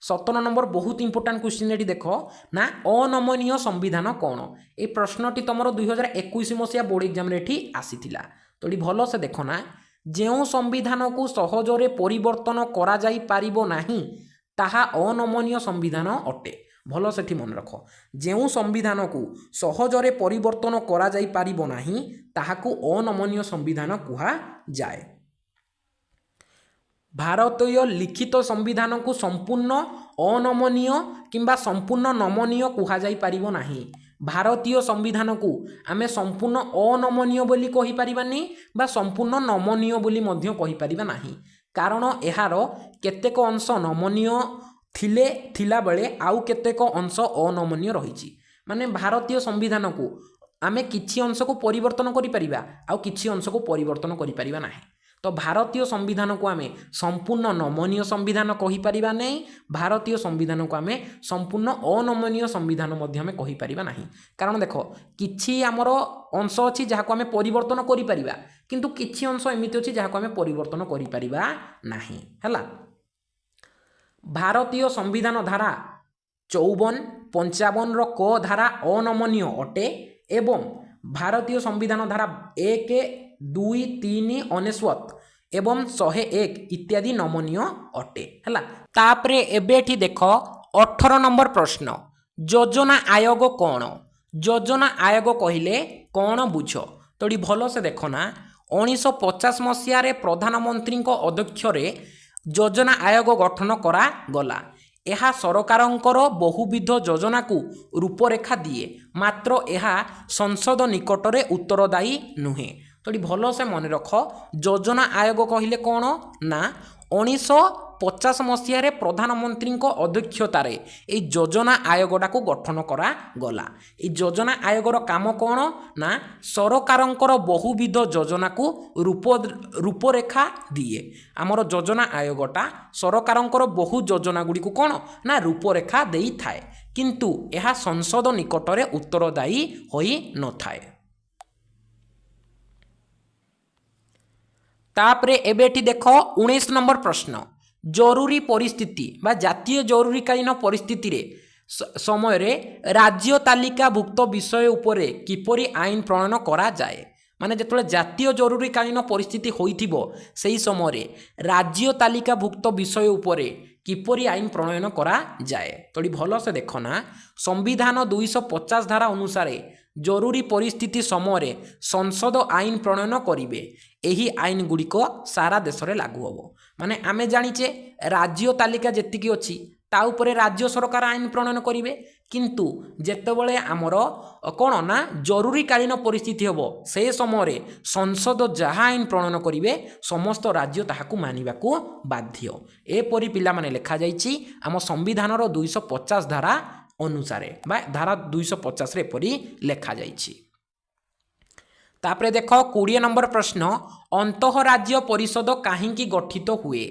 17 नंबर बहुत इंपोर्टेंट क्वेश्चन एटी देख ना अनमनीय संविधान कौन। ए प्रश्नटी तुमरो 2021 मसीहा बोर्ड एग्जाम रे एठी आसीथिला। तो एटी भलो से देखो ना जेउ संविधान को सहजरे परिवर्तन करा जाई पारिबो नाही ताहा अनमनीय संविधान अटे। भलो सेठी मन रख जेउ संविधान को सहजरे परिवर्तन करा जाई पारिबो नाही ताहाकू अनमनीय संविधान कुहा जाए। भारतीय लिखित संविधान को संपूर्ण अनमनीय किंबा संपूर्ण नमनीय कुहा जाई पारिबो नाही। भारतीय संविधान को आमे संपूर्ण अनमनीय बोली कहि परिबानी बा संपूर्ण नमनीय बोली मध्य कहि परिबा नाही कारण एहार केतेक अंश नमनीय थिला बेले आउ केतेक अंश अनमनीय रहिछि। माने भारतीय संविधान को आमे किछि अंश को परिवर्तन करि परिबा आउ किछि अंश को परिवर्तन करि परिबा नाही। तो भारतीय संविधान को आमे संपूर्ण नमनीय संविधान कहि परिबा नै। भारतीय संविधान को आमे संपूर्ण अनमनीय संविधान मध्य आमे कहि परिबा नाही कारण देखो किछि हमर अंश अछि जहा को आमे परिवर्तन करि परिबा किंतु किछि अंश एमिति अछि जहा को आमे परिवर्तन करि परिबा नाही हैला। भारतीय संविधान धारा 54, 55 रो क धारा अनमनीय अटे एवं भारतीय संविधान धारा 1, 2, 3, 99 एवं 101 इत्यादि नमनीय अटे हैला। तापरे एबेठी देख 18 नंबर प्रश्न योजना आयोग कौन। योजना आयोग कहिले कौन बुझ। तो भलो से देख ना 1950 मसीह प्रधानमंत्री अध्यक्ष योजना आयोग गठन करा गला। ଏହା ସରକାରଙ୍କର ବହୁବିଧ ଯୋଜନାକୁ ରୂପରେଖା ଦିଏ, ମାତ୍ର ଏହା ସଂସଦ ନିକଟରେ ଉତ୍ତରଦାୟୀ ନୁହେଁ। ତ ଏଠି ଭଲସେ ମନେ ରଖ, ଯୋଜନା ଆୟୋଗ କହିଲେ କ'ଣ ନା 1950 ମସିହାରେ ପ୍ରଧାନମନ୍ତ୍ରୀଙ୍କ ଅଧ୍ୟକ୍ଷତାରେ ଏହି ଯୋଜନା ଆୟୋଗଟାକୁ ଗଠନ କରାଗଲା। ଏହି ଯୋଜନା ଆୟୋଗର କାମ କ'ଣ ନା ସରକାରଙ୍କର ବହୁବିଧ ଯୋଜନାକୁ ରୂପରେଖା ଦିଏ। ଆମର ଯୋଜନା ଆୟୋଗଟା ସରକାରଙ୍କର ବହୁ ଯୋଜନା ଗୁଡ଼ିକୁ କ'ଣ ନା ରୂପରେଖା ଦେଇଥାଏ, କିନ୍ତୁ ଏହା ସଂସଦ ନିକଟରେ ଉତ୍ତରଦାୟୀ ହୋଇନଥାଏ। तापरे एबेठी देख 19 नंबर प्रश्न, जरूरी परिस्थिति बा जातीय जरूरीकालीन परिस्थिति रे समय रे राज्य तालिकाभुक्त विषय उपरे किपरि आईन प्रणयन करा जाए। माने जेतले जातीय जरूरीकालीन परिस्थिति होइथिबो सेही समय रे राज्य तालिकाभुक्त विषय उपरे किपरि आईन प्रणयन करा जाए। तो भल से देख ना, संविधान 250 धारा अनुसार जरूरी परिस्थिति समय संसद आईन प्रणयन करिवे। एही आईन गुड़िक सारा देश में लागू हम। माने आमे जानिचे राज्य तालिका जेतिकी अच्छी ता उपरे राज्य सरकार आईन प्रणयन करिवे, किंतु जेतेबेले आमर कौन ना जरूरीकालीन परिस्थिति हम से समय संसद जहाँ आईन प्रणयन करिवे समस्त राज्य ताहाकू मानिबाकू बाध्य। एपरि पिला माने लेखा जाइछि आम संविधानर 250 धारा अनुसारे बा धारा 250 रे एपरि लेखा जाइछि। तापरे देख 20 नंबर प्रश्न, अंतःराज्य परिषद काहींकी गठित हुए।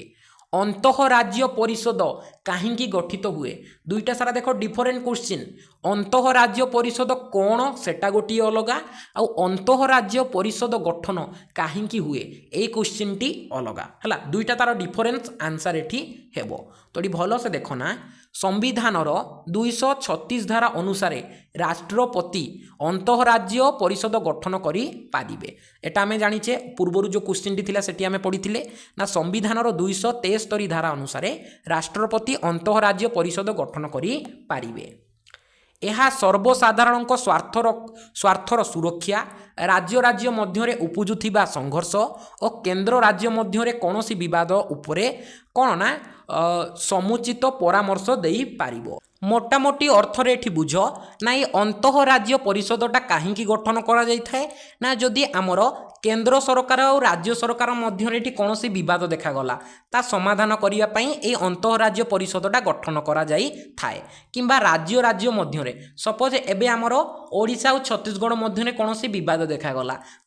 अंतःराज्य परिषद काहींकी गठित हुए, दुईटा सारा देख डिफरेंट क्वेश्चन। अंतःराज्य परिषद कौन सेटा गोटी अलगा, आउ अंतःराज्य परिषद गठन काहींकी हुए ए क्वेश्चन टी अलगा हला, दुईटा तार डिफरेंस आंसर एठी हेबो। तो एठी भलो से देखो ना, संविधानर 236 धारा अनुसार राष्ट्रपति अंतःराज्य परिषद गठन करि पारिबे। एटा आमे जानिचे पूर्वरु जो क्वेश्चन टी थिला सेठी आमे पढिथिले ना, संविधानर 273 धारा अनुसार राष्ट्रपति अंतःराज्य परिषद गठन करि पारिबे। ଏହା सर्वसाधारणଙ୍କ स्वार्थर सुरक्षा, राज्य राज्य मध्य उपजुथिबा संघर्ष और केंद्र राज्य मध्य कौनसी विवाद उपरे कौन ना समुचित परामर्श देई पारिबो। मोटामोटी अर्थरे एठी बुझ ना, ये अंतःराज्य परिषदटा काहींकी गठन करा जाय थाए ना, जदि आमर केंद्र सरकार और राज्य सरकार मध्य एठी कौनसी विवाद देखा ता समाधान करिया पई ए अंतःराज्य परिषदटा गठन करा जाय थाए, किंबा राज्य राज्य मध्य सपोज एबे आमर ओडिशा और छत्तीसगढ़ मध्य कौनसी विवाद देखा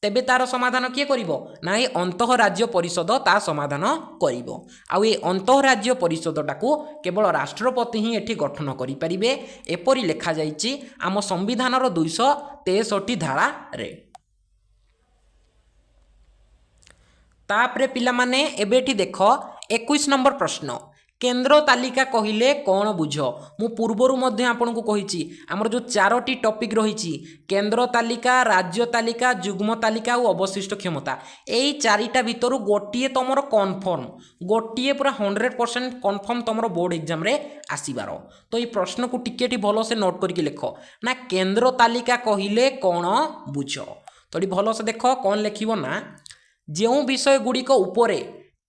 तेबे तार समाधान किए करिवो ना, ये अंतःराज्य परिषद ता समाधान करिवो। आउ ए अंतःराज्य परिषदटाकू केवल राष्ट्रपति ही एठी गठन करिपारिबे, एपरि लेखा जाइछि आम संविधानर 263 धारा रे। तापरे पिला माने एबेठी देख 21 नंबर प्रश्न, केंद्र तालिका कहिले कौन बुझ। मु पूर्वरु मध्य आपनकु कहिछि हमर जो 4टी टॉपिक रहिछि, केंद्र तालिका, राज्य तालिका, युग्म तालिका और अवशिष्ट क्षमता, एई 4टा भितरु गोटिए तमरो कन्फर्म, गोटिए पूरा 100% कन्फर्म तमरो बोर्ड एग्जाम रे आसीबार। तो ये प्रश्न को टिकेटी भलो से नोट करके लिख ना, केंद्र तालिका कहिले कौन बुझ। तो ये भलो से देख कौन लिखिबो ना, जेउ विषय गुड़िक उपरे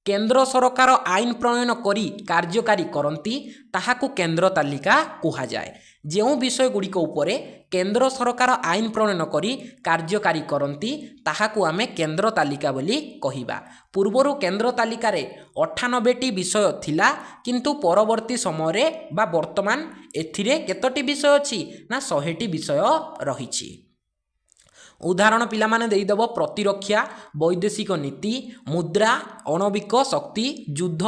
केंद्र सरकार आईन प्रणयन करी कार्यकारी करती ताहाकू केंद्र तालिका कहा जाए। जेउ विषय गुड़िक उपरे केंद्र सरकार आईन प्रणयन करी कार्यकारी करती ताहाकू आमे केंद्र तालिका बोली कहिबा। पूर्वरु केंद्र तालिका रे 98टी विषय थिला, किंतु परवर्ती समय रे बा वर्तमान एथिरे केतोटी विषय अछि ना 100टी विषय रहिछि। उदाहरण पिला माने देइदब प्रतिरक्षा, वैदेशिक नीति, मुद्रा, आणविक शक्ति, युद्ध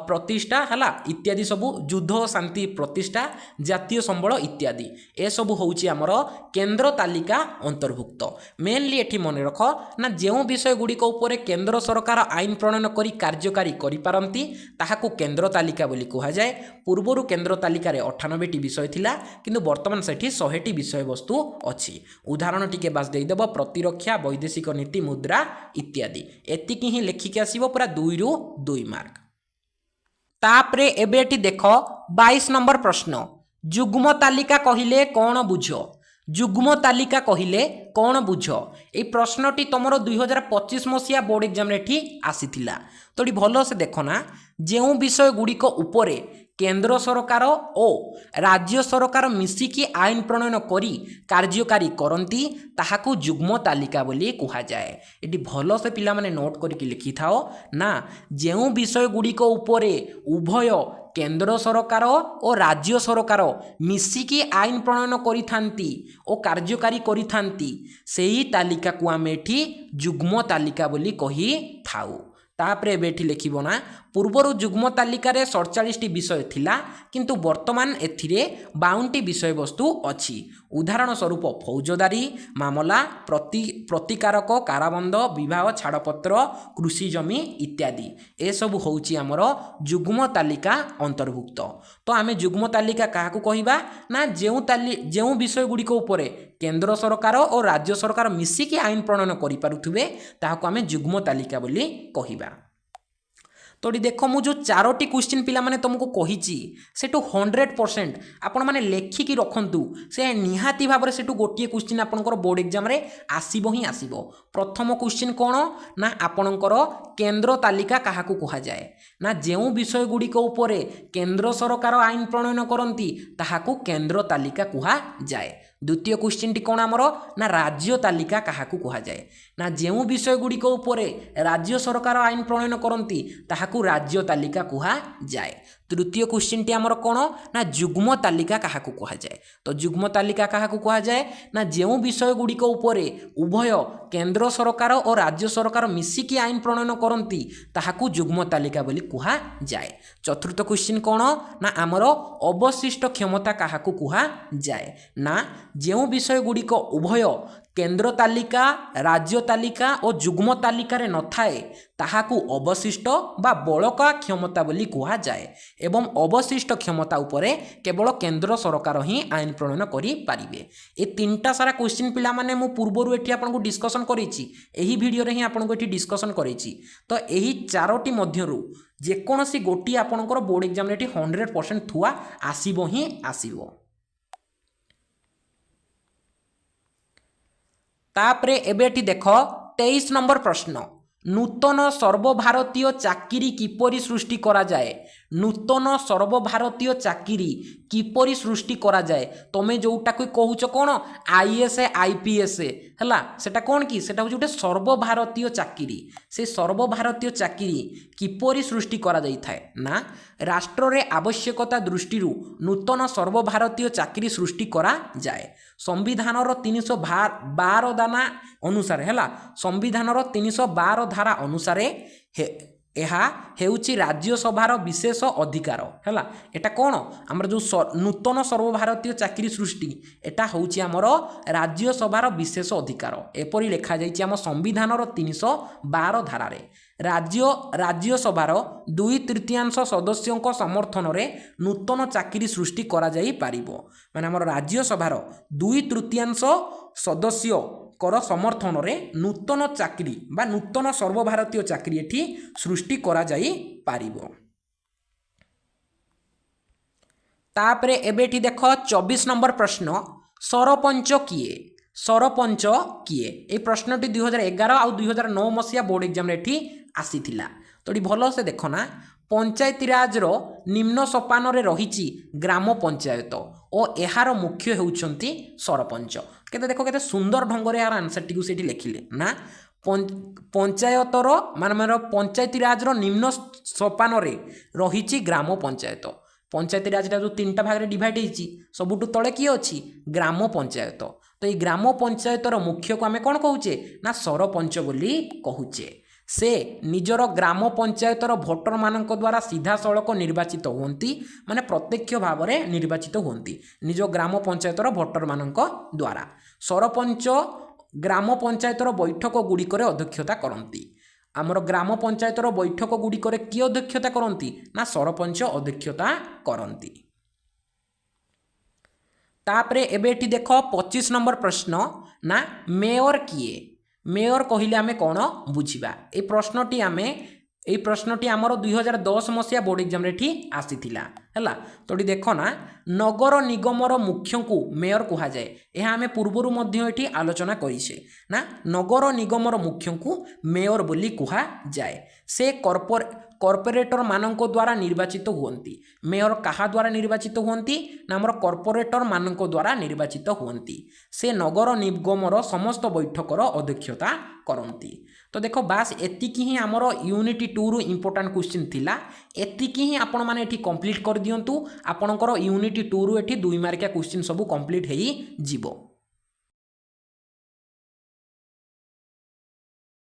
प्रतिष्ठा हला इत्यादि सबु, युद्ध शांति प्रतिष्ठा, जातीय संबल इत्यादि ए सबु होउची हमर केंद्र तालिका अंतर्भुक्त। मेनली एठी मन रख ना, जेउ विषय गुडी को ऊपर केंद्र सरकार आईन प्रणयन करी कार्यकारी करि पारंती ताहाकू केंद्र तालिका बोली कहा जाए। पूर्वरु केंद्र तालिका रे 98टी विषय थिला, किंतु वर्तमान सेठी 100टी विषय वस्तु अछि। उदाहरण टिके देदेव प्रतिरक्षा, वैदेशिक नीति, मुद्रा इत्यादि एतिकी ही लेखिक आसीबो पूरा 2 रु 2 मार्क। तापरे एबेटी देख 22 नंबर प्रश्न, युग्म तालिका कहिले कौन बुझ। युग्म तालिका कहिले कौन बुझ, ए प्रश्नटी तुमरो 2025 मसिया बोर्ड एग्जाम रे ठी आसीथिला। तो भलो से देखो ना, जेउ विषय गुड़िक उपरे केंद्र सरकार ओ राज्य सरकार मिसिकी आईन प्रणयन करी कार्यकारी करती ताहाकू जुग्म तालिका बोली कहा जाए। एटी भल से पिला माने नोट करके लिखि थाओ ना जेउ विषय गुड़िक उपरे उभय केंद्र सरकार और राज्य सरकार मिसिकी आईन प्रणयन करिथांती और कार्यकारी करिथांती सेही तालिका को आमे एठी जुग्म तालिका बोली कहि थाउ। तापरे एबेठी लिखिबो ना पूर्वर जुग्म तालिकार 47 विषय थिला किंतु वर्तमान एथिरे 52 विषय वस्तु अछि। उदाहरण स्वरूप फौजदारी मामला प्रतिकारक काराबंद विवाह छाड़पत्र कृषि जमी इत्यादि ए सब होउची हमर जुग्म तालिका अंतर्भुक्त। तो आमे जुग्म तालिका काहाकू कहिबा ना जेउ विषय गुड़िक उपरे केंद्र सरकार और राज्य सरकार मिसिकी आईन प्रणयन करि पारुथुबे ताहाकू आमे जुग्म तालिका बोली कहिबा। तो देख मु जो 4टी क्वेश्चन पिला माने तुमको कहिची सेटू 100% आपण माने लेखिकी रखंतु से निहाती भाबरे सेटू गोटिए क्वेश्चन आपनकर बोर्ड एग्जाम रे आसीबो ही आसीबो। प्रथम क्वेश्चन कोन ना आपनकर केंद्र तालिका काहाकू कहा जाए ना जेउ विषय गुड़िक उपरे केंद्र सरकार आईन प्रणयन करती ताहाकू केंद्र तालिका कहा जाए। द्वितीय क्वेश्चन टी कोन हमरो ना राज्य तालिका काहाकू कहा जाए ना जेउ विषय गुड़िक उपरे राज्य सरकार आईन प्रणयन करती ताहाकू राज्य तालिका कहा जाए। तृतीय क्वेश्चन टी हमरो कोन ना जुग्म तालिका काहाकू कहा जाए। तो जुग्म तालिका काहाकू कहा जाए ना जेउ विषय गुड़िक उपरे उभय केंद्र सरकार और राज्य सरकार मिसिकी आईन प्रणयन करती ताहाकू जुग्म तालिका बोली कहा जाए। चतुर्थ क्वेश्चन कोन ना हमरो अवशिष्ट क्षमता काहाकू कहा जाए ना जेउ विषय गुड़िक उभय केंद्र तालिका राज्य तालिका और जुग्म तालिका रे न थाए ताहाकू अवशिष्ट बा बळका क्षमता बोली कहा जाए एवं अवशिष्ट क्षमता उपरे केवल केंद्र सरकार ही आईन प्रणयन करि पारिबे। ए तीनटा सारा क्वेश्चन पिला माने मु पूर्वरु एठी आपनको डिस्कशन करिछि एही वीडियो रे ही आपनको एठी डिस्कशन करिछि। तो एही चारोटी मध्यरु जेकोनसी गोटी आपनकर बोर्ड एग्जाम रे एठी 100% थुआ आसीबो ही आसीबो। तापरे एबेटी देख 23 नंबर प्रश्न नूतन सर्वभारतीय चाकिरी किपरि सृष्टि करा जाए। नूतन सर्वभारतीय चाकिरी किपरि सृष्टि करा जाए तमे जोटा कोई कहूच कोन आईएएस आईपीएस हला सेटा कोन की सेटा होचे सर्वभारतीय चाकिरी। से सर्वभारतीय चाकिरी किपरि सृष्टि करा जाई थाए ना राष्ट्र रे आवश्यकता दृष्टि नूतन सर्वभारतीय चाकिरी सृष्टि करा जाए। संविधान 312 दाना अनुसार है संविधान 312 धारा अनुसार एहा हेउची राज्यसभार विशेष अधिकार है। एटा कौन आमर जो नूतन सर्वभारतीय चाकरी सृष्टि एटा होउची आमर राज्यसभार विशेष अधिकार एपरी लिखा जाइछि आम संविधान 312 धारा राज्यसभार 2/3 सदस्यों समर्थन रे नूतन चाकरी सृष्टि करा जाई पारिबो। माने आमर राज्यसभार 2/3 सदस्य कर समर्थन रे नूतन चाकरी बा नूतन सर्वभारतीय चाकरी एठी सृष्टि करा जाई पारिबो। तापरे एबेठी देख 24 नंबर प्रश्न सरपंच किए। सरपंच किए ए प्रश्नटी 2011 आ 2009 मसिया बोर्ड एग्जाम रे एठी आसीथिला। तो भल से देख ना पंचायती राज रो निम्न सोपान रे रहिछि ग्राम पंचायत और एहार मुख्य हेउछंती सरपंच। केते देखो केते सुंदर ढंग रे यार आंसर टी को सेठी लिखिले ना पंचायतर मान पंचायती राज रो निम्न सोपान रे रहिछि ग्राम पंचायत। पंचायती राज जो 3टा भाग रे डिवाइड हेछि सबुटु तळे की अछि ग्राम पंचायत। तो ये ग्राम पंचायतर मुख्य को आमे कोन कहूचे ना सरपंच बोली कहूचे। से निजर ग्राम पंचायतर भोटर मानक द्वारा सीधा सड़क निर्वाचित होती माने प्रत्यक्ष भाव में निर्वाचित होती निज ग्राम पंचायतर भोटर मानक द्वारा। सरपंच ग्राम पंचायतर बैठक गुड़िक अध्यक्षता करती। आमर ग्राम पंचायतर बैठक गुड़िक किए अध्यक्षता करती ना सरपंच अध्यक्षता करती। तापरे एबेठी देख 25 नंबर प्रश्न ना मेयर किए। मेयर कहले आमे कौन बुझिबा ए प्रश्नटी आमे এই প্রশ্নটি আমার 2010 মସିହା ବୋର୍ଡ ଏକ୍ଜାମ ରେ ଏଠି ଆସିଥିଲା ହେଲା। ତ ଏଠି ଦେଖ ନା ନଗର ନିଗମର ମୁଖ୍ୟଙ୍କୁ ମେୟର କୁହାଯାଏ। ଏହା ଆମେ ପୂର୍ବରୁ ମଧ୍ୟ ଏଠି ଆଲୋଚନା କରିଛେ ନା ନଗର ନିଗମର ମୁଖ୍ୟଙ୍କୁ ମେୟର ବୋଲି କୁହାଯାଏ। ସେ कॉर्पोरेटर मानक द्वारा निर्वाचित हुअन्ति। मेयर कहा द्वारा निर्वाचित हुअन्ति ना हमर कॉर्पोरेटर मानक द्वारा निर्वाचित हुअन्ति। से नगर निगमर समस्त बैठकर अध्यक्षता करती। तो देखो बास एतिकी ही आमर यूनिट 2 रु इंपोर्टेंट क्वेश्चन थिला। एतिकी ही आपण माने एठी कंप्लीट कर दियंतु। आपणकर यूनिट 2 रु एठी 2 मार्किया क्वेश्चन सब कंप्लीट हेई जिवो।